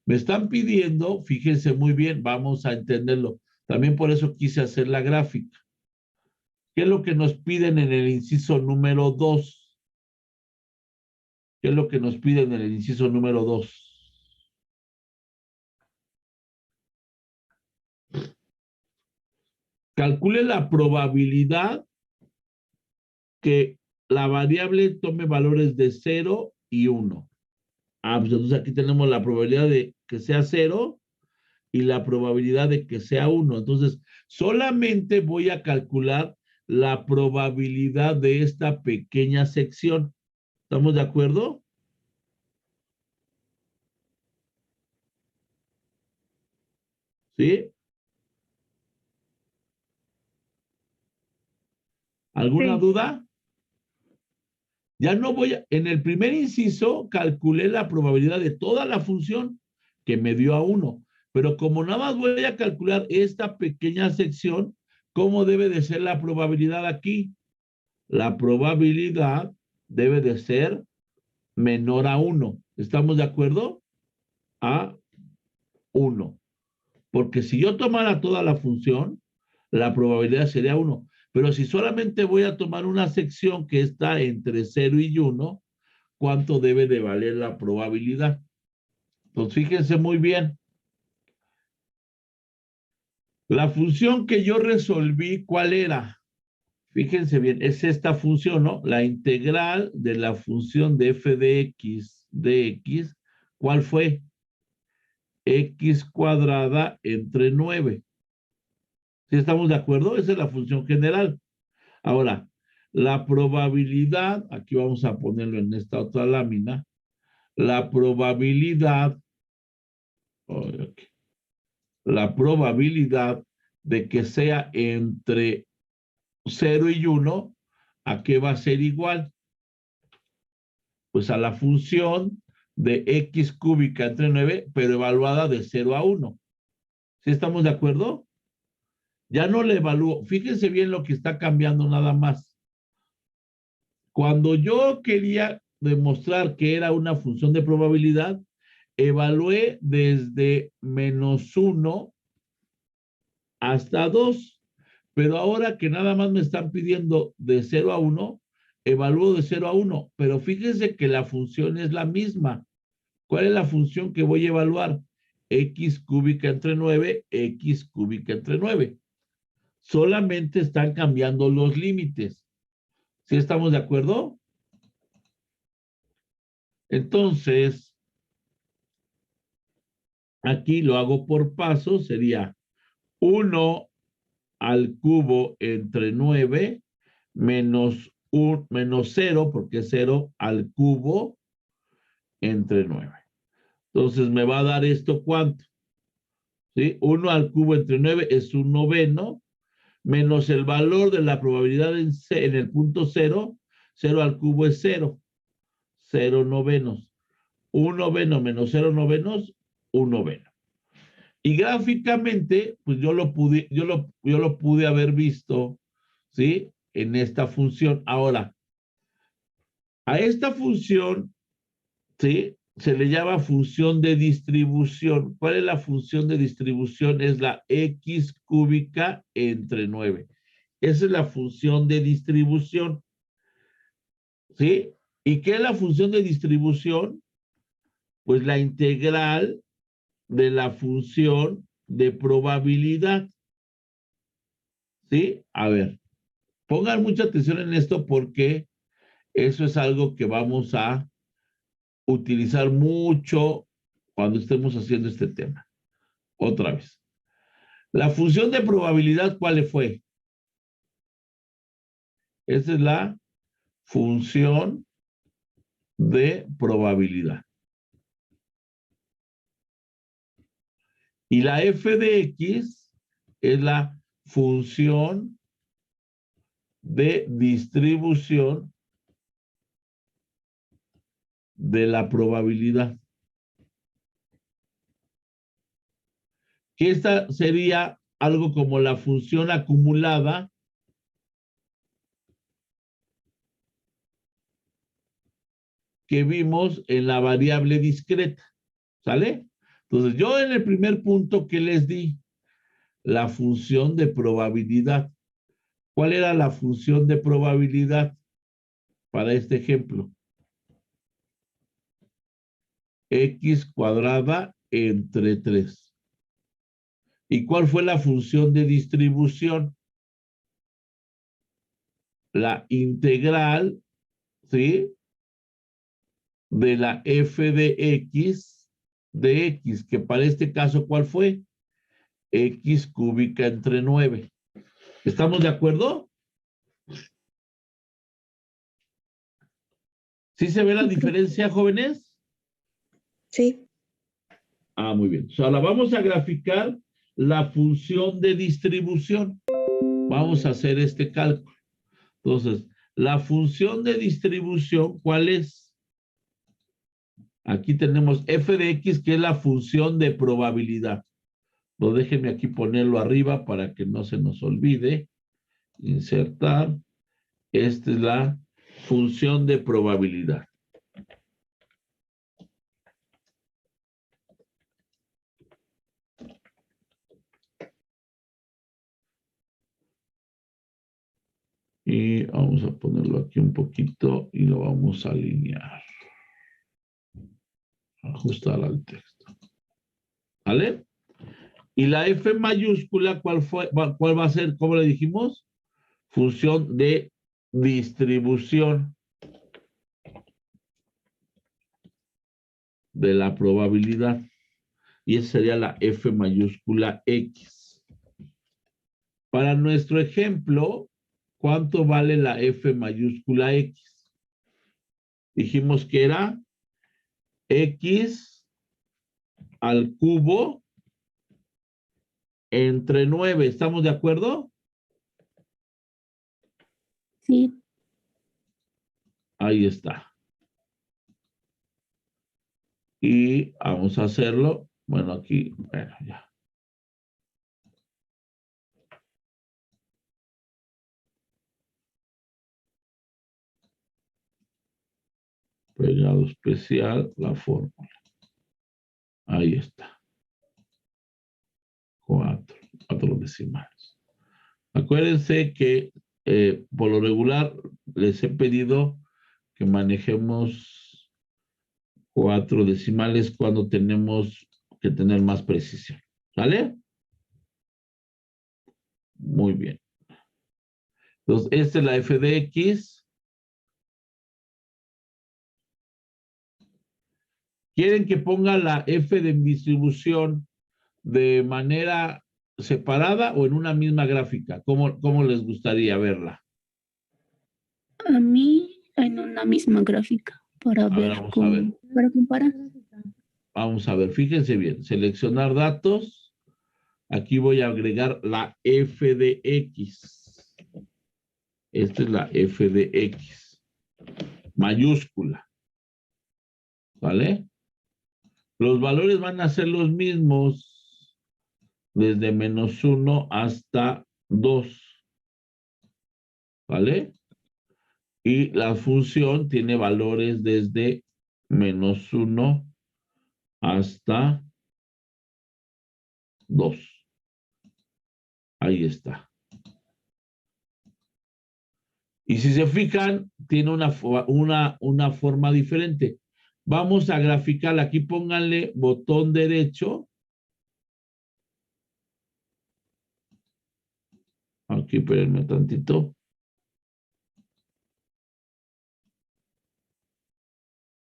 me están pidiendo, fíjense muy bien, vamos a entenderlo. También por eso quise hacer la gráfica. ¿Qué es lo que nos piden en el inciso número 2? ¿Qué es lo que nos piden en el inciso número 2? Calcule la probabilidad que la variable tome valores de 0 y 1. Pues entonces aquí tenemos la probabilidad de que sea 0 y la probabilidad de que sea 1. Entonces, solamente voy a calcular la probabilidad de esta pequeña sección. ¿Estamos de acuerdo? ¿Sí? ¿Alguna Sí. duda? Ya no voy a... En el primer inciso calculé la probabilidad de toda la función que me dio a 1. Pero como nada más voy a calcular esta pequeña sección, ¿cómo debe de ser la probabilidad aquí? La probabilidad debe de ser menor a 1. ¿Estamos de acuerdo? A 1. Porque si yo tomara toda la función, la probabilidad sería 1. Pero si solamente voy a tomar una sección que está entre 0 y 1, ¿cuánto debe de valer la probabilidad? Entonces, fíjense muy bien. La función que yo resolví, ¿cuál era? Fíjense bien, es esta función, ¿no? La integral de la función de f de x, ¿cuál fue? X cuadrada entre 9. ¿Sí estamos de acuerdo? Esa es la función general. Ahora, la probabilidad, aquí vamos a ponerlo en esta otra lámina, la probabilidad, la probabilidad de que sea entre 0 y 1, ¿a qué va a ser igual? Pues a la función de x cúbica entre 9, pero evaluada de 0 a 1. ¿Sí estamos de acuerdo? Ya no le evalúo. Fíjense bien lo que está cambiando nada más. Cuando yo quería demostrar que era una función de probabilidad, evalué desde -1 hasta 2. Pero ahora que nada más me están pidiendo de 0 a 1, evalúo de 0 a 1. Pero fíjense que la función es la misma. ¿Cuál es la función que voy a evaluar? X cúbica entre 9, X cúbica entre 9. Solamente están cambiando los límites. ¿Sí estamos de acuerdo? Entonces, aquí lo hago por pasos, sería 1 al cubo entre 9 menos 0, porque es 0 al cubo entre 9. Entonces, me va a dar esto, ¿cuánto? ¿Sí? 1 al cubo entre 9 es 1/9, menos el valor de la probabilidad en el punto 0, 0 al cubo es 0, 0/9. 1/9 menos 0/9, 1/9. Y gráficamente, pues yo lo pude haber visto, ¿sí? En esta función. Ahora, a esta función, ¿sí? Se le llama función de distribución. ¿Cuál es la función de distribución? Es la x cúbica entre 9. Esa es la función de distribución, ¿sí? ¿Y qué es la función de distribución? Pues la integral de la función de probabilidad. ¿Sí? A ver, pongan mucha atención en esto porque eso es algo que vamos a utilizar mucho cuando estemos haciendo este tema. Otra vez. La función de probabilidad, ¿cuál fue? Esa es la función de probabilidad. Y la f de x es la función de distribución de la probabilidad. Que esta sería algo como la función acumulada que vimos en la variable discreta. ¿Sale? Entonces, yo en el primer punto que les di, la función de probabilidad. ¿Cuál era la función de probabilidad para este ejemplo? X cuadrada entre 3. ¿Y cuál fue la función de distribución? La integral, ¿sí? De la f de x, que para este caso, ¿cuál fue? X cúbica entre 9. ¿Estamos de acuerdo? ¿Sí se ve la diferencia, jóvenes? Sí. Ah, muy bien. Ahora vamos a graficar la función de distribución. Vamos a hacer este cálculo. Entonces, la función de distribución, ¿cuál es? Aquí tenemos f de x, que es la función de probabilidad. Déjenme aquí ponerlo arriba para que no se nos olvide. Insertar. Esta es la función de probabilidad. Y vamos a ponerlo aquí un poquito y lo vamos a alinear. Ajustar al texto. ¿Vale? Y la F mayúscula, ¿cuál va a ser? ¿Cómo le dijimos? Función de distribución de la probabilidad. Y esa sería la F mayúscula X. Para nuestro ejemplo, ¿cuánto vale la F mayúscula X? Dijimos que era X al cubo entre 9. ¿Estamos de acuerdo? Sí. Ahí está. Y vamos a hacerlo. Bueno, aquí, bueno, ya. Pegado especial, la fórmula. Ahí está. 4 decimales. Acuérdense que por lo regular les he pedido que manejemos 4 decimales cuando tenemos que tener más precisión. ¿Sale? Muy bien. Entonces, esta es la f de x. ¿Quieren que ponga la f de distribución de manera separada o en una misma gráfica? ¿Cómo les gustaría verla? A mí en una misma gráfica para ver, ver vamos a ver. para comparar. Vamos a ver, fíjense bien. Seleccionar datos. Aquí voy a agregar la f de x. Esta es la f de x. Mayúscula. ¿Vale? Los valores van a ser los mismos desde -1 hasta 2. ¿Vale? Y la función tiene valores desde -1 hasta 2. Ahí está. Y si se fijan, tiene una forma diferente. Vamos a graficar. Aquí pónganle botón derecho. Aquí, espérenme tantito.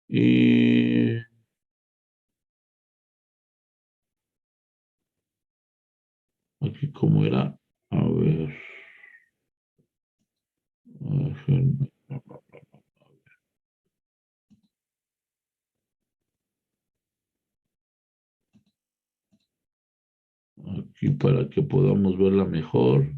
Y aquí, ¿cómo era? A ver. Aquí para que podamos verla mejor.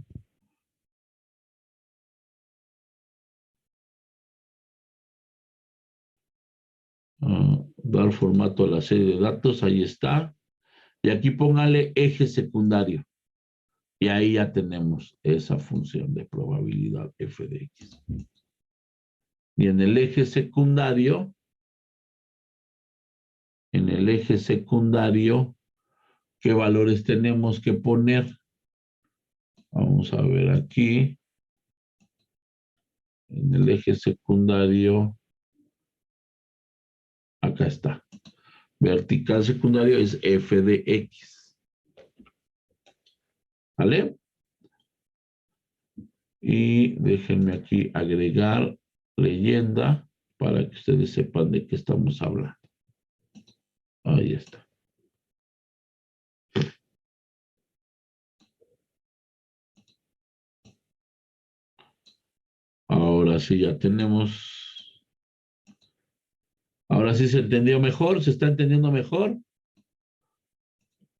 Dar formato a la serie de datos, ahí está. Y aquí póngale eje secundario. Y ahí ya tenemos esa función de probabilidad f de x. Y en el eje secundario, ¿qué valores tenemos que poner? Vamos a ver aquí. En el eje secundario, acá está. Vertical secundario es f de x. ¿Vale? Y déjenme aquí agregar leyenda para que ustedes sepan de qué estamos hablando. Ahí está. Ahora sí ya tenemos. Ahora sí se entendió mejor, se está entendiendo mejor.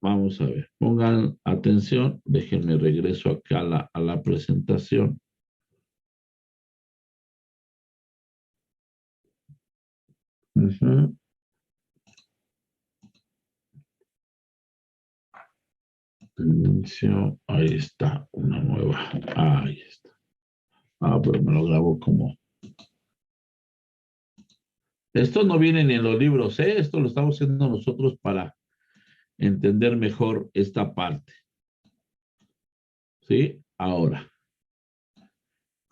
Vamos a ver, pongan atención, déjenme regreso acá a la presentación. Uh-huh. Inicio, ahí está, una nueva, ahí está. Ah, pero me lo grabo como. Esto no viene ni en los libros, ¿eh? Esto lo estamos haciendo nosotros para entender mejor esta parte. ¿Sí? Ahora.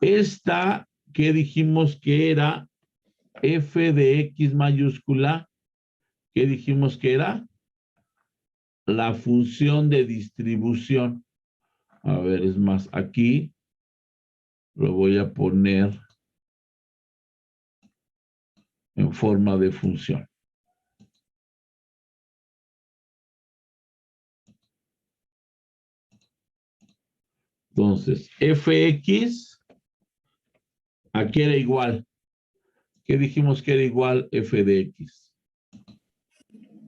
Esta que dijimos que era f de x mayúscula, ¿qué dijimos que era? La función de distribución. A ver, es más, aquí lo voy a poner en forma de función. Entonces, fx, ¿a qué era igual? ¿Qué dijimos que era igual f de x?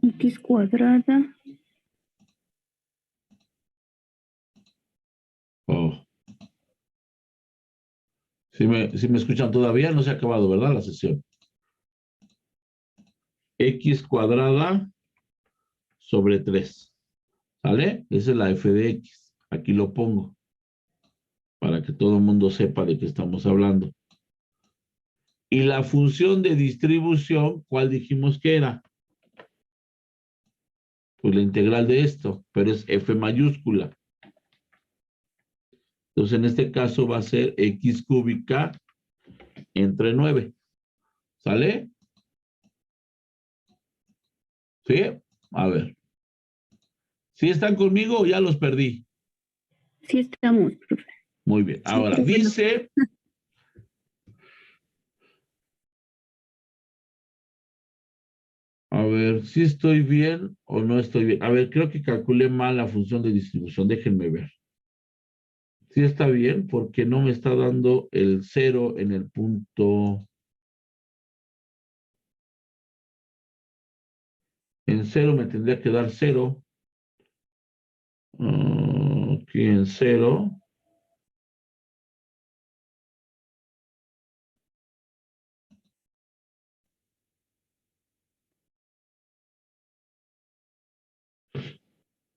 X cuadrada. Oh. Si me escuchan todavía, no se ha acabado, ¿verdad? La sesión. X cuadrada sobre 3. ¿Sale? Esa es la f de x. Aquí lo pongo. Para que todo el mundo sepa de qué estamos hablando. Y la función de distribución, ¿cuál dijimos que era? Pues la integral de esto, pero es f mayúscula. Entonces, en este caso va a ser x cúbica entre 9. ¿Sale? ¿Sí? A ver. ¿Sí están conmigo o ya los perdí? Sí estamos, profe. Muy bien. Ahora, Sí, dice... A ver, si estoy bien o no estoy bien. A ver, creo que calculé mal la función de distribución. Déjenme ver. Sí está bien porque no me está dando el 0 en el punto. En 0 me tendría que dar 0. Aquí en 0.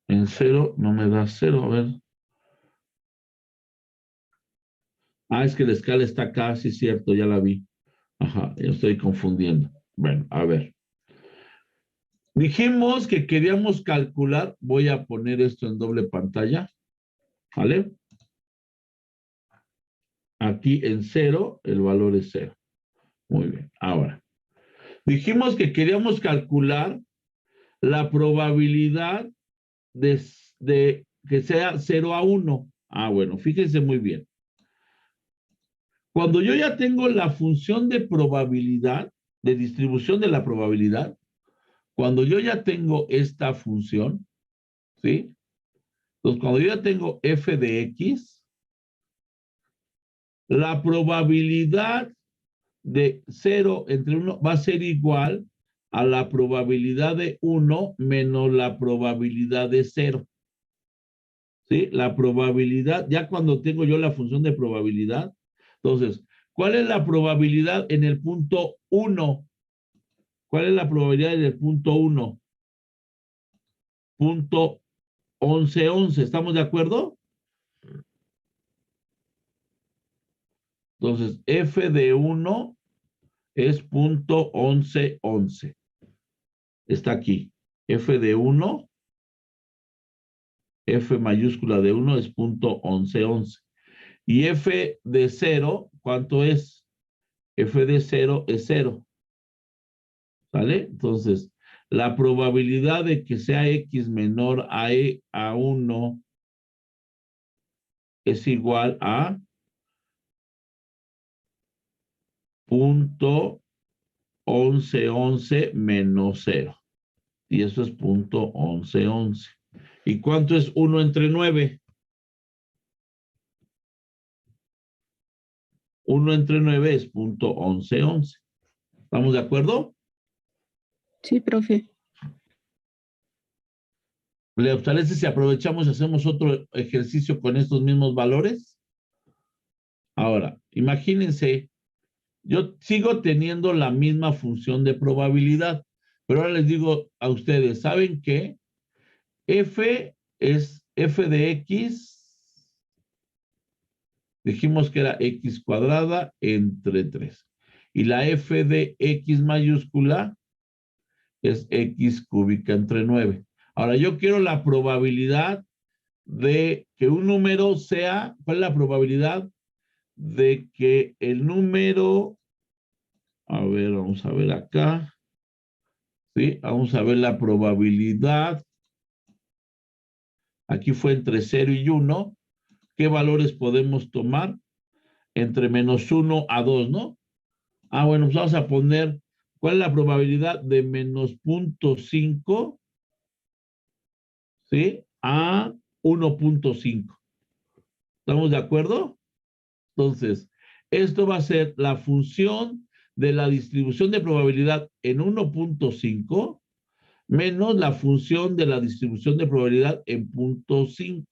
En 0 no me da 0. A ver. Ah, es que la escala está acá, sí es cierto, ya la vi. Ajá, ya estoy confundiendo. Bueno, a ver. Dijimos que queríamos calcular, voy a poner esto en doble pantalla, ¿vale? Aquí en 0, el valor es 0. Muy bien, ahora. Dijimos que queríamos calcular la probabilidad de que sea 0 a 1. Ah, bueno, fíjense muy bien. Cuando yo ya tengo la función de probabilidad, de distribución de la probabilidad, cuando yo ya tengo esta función, ¿sí? Entonces, cuando yo ya tengo f de x, la probabilidad de 0 entre 1 va a ser igual a la probabilidad de 1 menos la probabilidad de 0. ¿Sí? La probabilidad, ya cuando tengo yo la función de probabilidad, entonces, ¿cuál es la probabilidad en el punto 1? ¿Cuál es la probabilidad en el punto 1? Punto 11, ¿estamos de acuerdo? Entonces, f de 1 es punto 11. Está aquí. F de 1, F mayúscula de 1 es punto 11. Y F de 0, ¿cuánto es? f de 0 es 0. ¿Vale? Entonces, la probabilidad de que sea x menor a 1 es igual a 0.1111 menos 0. Y eso es 0.1111. ¿Y cuánto es 1 entre 9? 1 entre 9 es 0.1111. ¿Estamos de acuerdo? Sí, profe. ¿Le parece si aprovechamos y hacemos otro ejercicio con estos mismos valores? Ahora, imagínense, yo sigo teniendo la misma función de probabilidad, pero ahora les digo a ustedes, ¿saben qué? F es f de x, dijimos que era x cuadrada entre 3. Y la f de x mayúscula es x cúbica entre 9. Ahora, yo quiero la probabilidad de que un número sea, ¿cuál es la probabilidad de que el número, a ver, vamos a ver acá, ¿sí? Vamos a ver la probabilidad, aquí fue entre 0 y 1, ¿qué valores podemos tomar? Entre menos 1 a 2, ¿no? Ah, bueno, pues vamos a poner, ¿cuál es la probabilidad de menos 0.5, ¿sí? A 1.5. ¿Estamos de acuerdo? Entonces, esto va a ser la función de la distribución de probabilidad en 1.5 menos la función de la distribución de probabilidad en 0.5,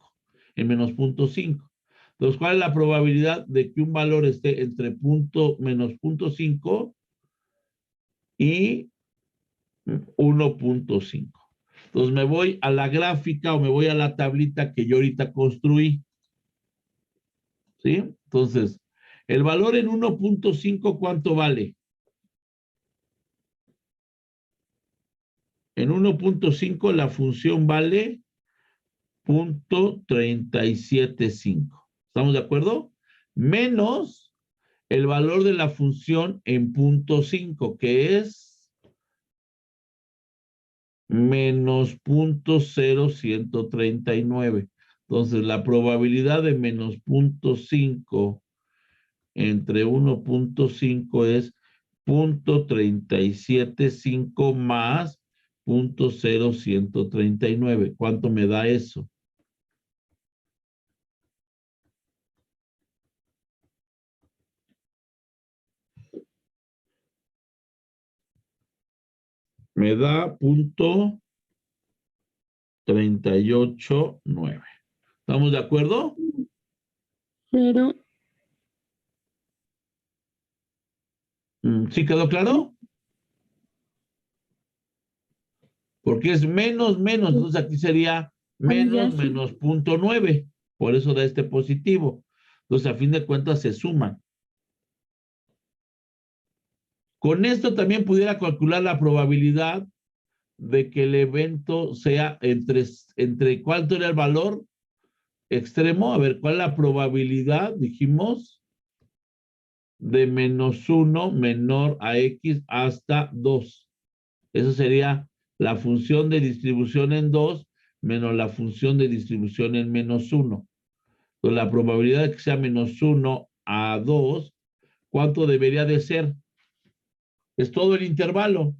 en menos 0.5. Entonces, ¿cuál es la probabilidad de que un valor esté entre menos 0.5 y 1.5? Entonces, me voy a la gráfica o me voy a la tablita que yo ahorita construí. ¿Sí? Entonces, el valor en 1.5, ¿cuánto vale? En 1.5 la función vale 0.375. ¿Estamos de acuerdo? Menos el valor de la función en 0.5, que es menos 0.0139. Entonces, la probabilidad de menos 0.5 entre 1.5 es 0.375 más 0.0139. ¿Cuánto me da eso? Me da 0.389. ¿Estamos de acuerdo? Pero ¿Sí quedó claro? Porque es menos, entonces aquí sería ya menos, sí. menos 0.9. Por eso da este positivo. Entonces, a fin de cuentas, se suman. Con esto también pudiera calcular la probabilidad de que el evento sea entre ¿cuánto era el valor extremo? A ver, ¿cuál es la probabilidad? Dijimos, de menos 1 menor a x hasta 2. Eso sería la función de distribución en 2 menos la función de distribución en menos 1. Entonces, la probabilidad de que sea menos 1 a 2, ¿cuánto debería de ser? Es todo el intervalo.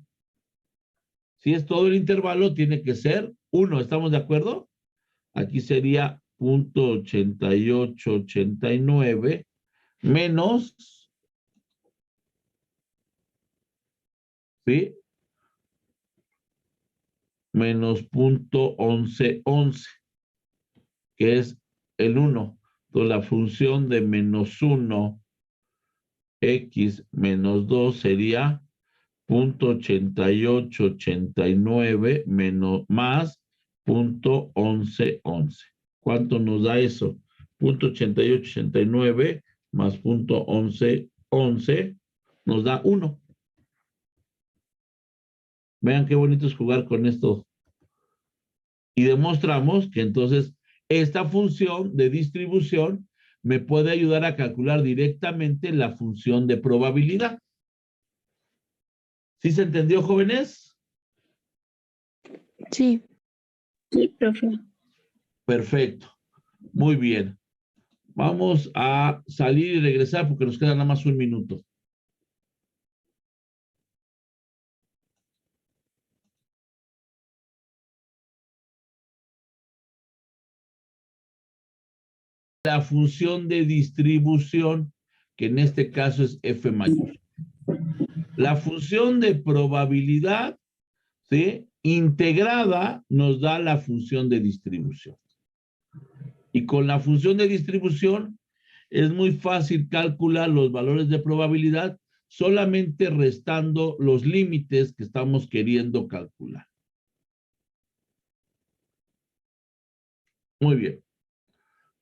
Si es todo el intervalo, tiene que ser 1. ¿Estamos de acuerdo? Aquí sería 0.8889 menos, ¿sí? Menos 0.1111, que es el 1. Entonces, la función de menos 1, x menos 2 sería 0.8889 menos, más 0.1111. ¿Cuánto nos da eso? 0.8889 más 0.1111 nos da 1. Vean qué bonito es jugar con esto. Y demostramos que entonces esta función de distribución me puede ayudar a calcular directamente la función de probabilidad. ¿Sí se entendió, jóvenes? Sí. Sí, profe. Perfecto. Muy bien. Vamos a salir y regresar porque nos queda nada más un minuto. La función de distribución, que en este caso es F mayúscula. La función de probabilidad, ¿sí?, integrada nos da la función de distribución. Y con la función de distribución es muy fácil calcular los valores de probabilidad solamente restando los límites que estamos queriendo calcular. Muy bien.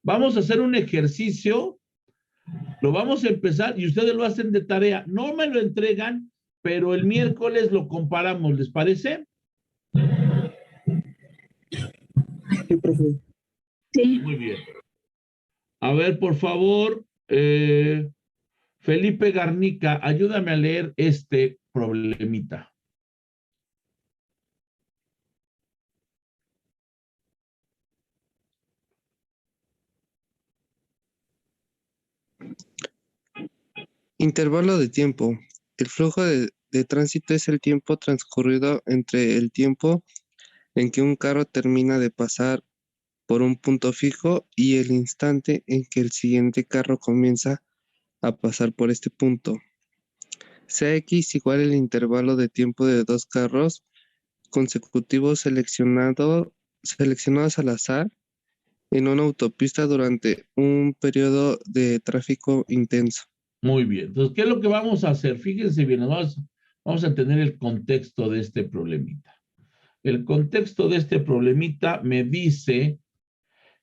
Vamos a hacer un ejercicio. Lo vamos a empezar y ustedes lo hacen de tarea. No me lo entregan, pero el miércoles lo comparamos. ¿Les parece? Sí, profe. Sí. Muy bien. A ver, por favor, Felipe Garnica, ayúdame a leer este problemita. Intervalo de tiempo. El flujo de tránsito es el tiempo transcurrido entre el tiempo en que un carro termina de pasar por un punto fijo y el instante en que el siguiente carro comienza a pasar por este punto. Sea X igual el intervalo de tiempo de dos carros consecutivos seleccionados al azar en una autopista durante un periodo de tráfico intenso. Muy bien. Entonces, ¿qué es lo que vamos a hacer? Fíjense bien, vamos a entender el contexto de este problemita. El contexto de este problemita me dice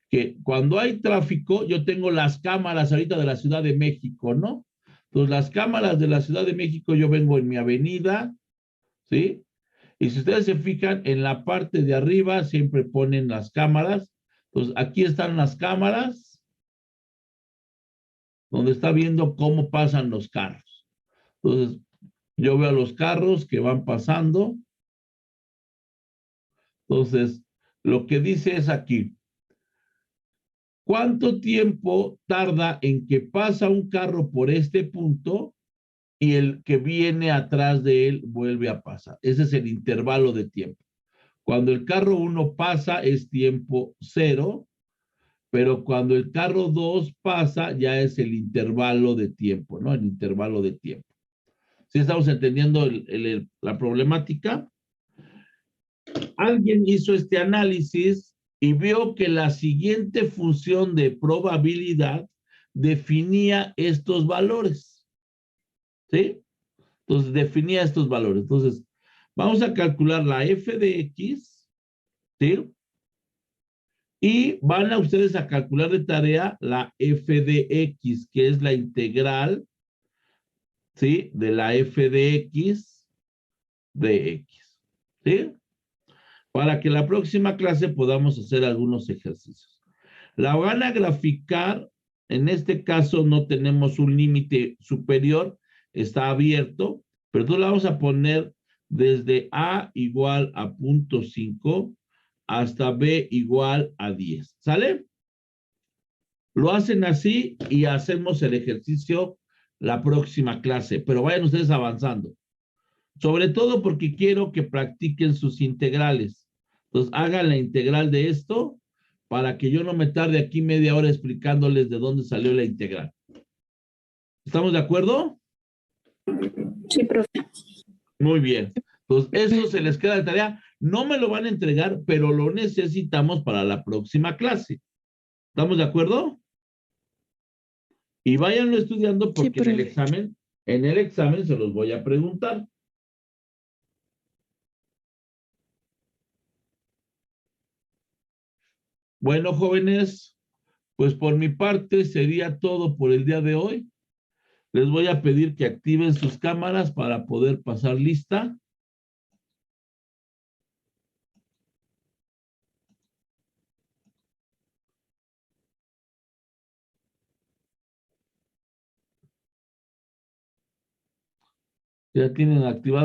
que cuando hay tráfico, yo tengo las cámaras ahorita de la Ciudad de México, ¿no? Entonces, las cámaras de la Ciudad de México, yo vengo en mi avenida, ¿sí? Y si ustedes se fijan, en la parte de arriba siempre ponen las cámaras. Entonces, aquí están las cámaras, donde está viendo cómo pasan los carros. Entonces, yo veo a los carros que van pasando. Entonces, lo que dice es aquí, ¿cuánto tiempo tarda en que pasa un carro por este punto y el que viene atrás de él vuelve a pasar? Ese es el intervalo de tiempo. Cuando el carro 1 pasa es tiempo 0, pero cuando el carro 2 pasa ya es el intervalo de tiempo, ¿no? El intervalo de tiempo. ¿Sí estamos entendiendo la problemática? Alguien hizo este análisis y vio que la siguiente función de probabilidad definía estos valores. ¿Sí? Entonces, definía estos valores. Entonces, vamos a calcular la f de x, ¿sí? Y van a ustedes a calcular de tarea la f de x, que es la integral, ¿sí?, de la f de x, ¿sí? Para que la próxima clase podamos hacer algunos ejercicios. La van a graficar, en este caso no tenemos un límite superior, está abierto, pero tú la vamos a poner desde A igual a 0.5 hasta B igual a 10, ¿sale? Lo hacen así y hacemos el ejercicio la próxima clase, pero vayan ustedes avanzando. Sobre todo porque quiero que practiquen sus integrales. Entonces, hagan la integral de esto para que yo no me tarde aquí media hora explicándoles de dónde salió la integral. ¿Estamos de acuerdo? Sí, profe. Muy bien. Entonces, eso se les queda de tarea. No me lo van a entregar, pero lo necesitamos para la próxima clase. ¿Estamos de acuerdo? Y váyanlo estudiando porque Sí, en el examen se los voy a preguntar. Bueno, jóvenes, pues por mi parte sería todo por el día de hoy. Les voy a pedir que activen sus cámaras para poder pasar lista. Ya tienen activadas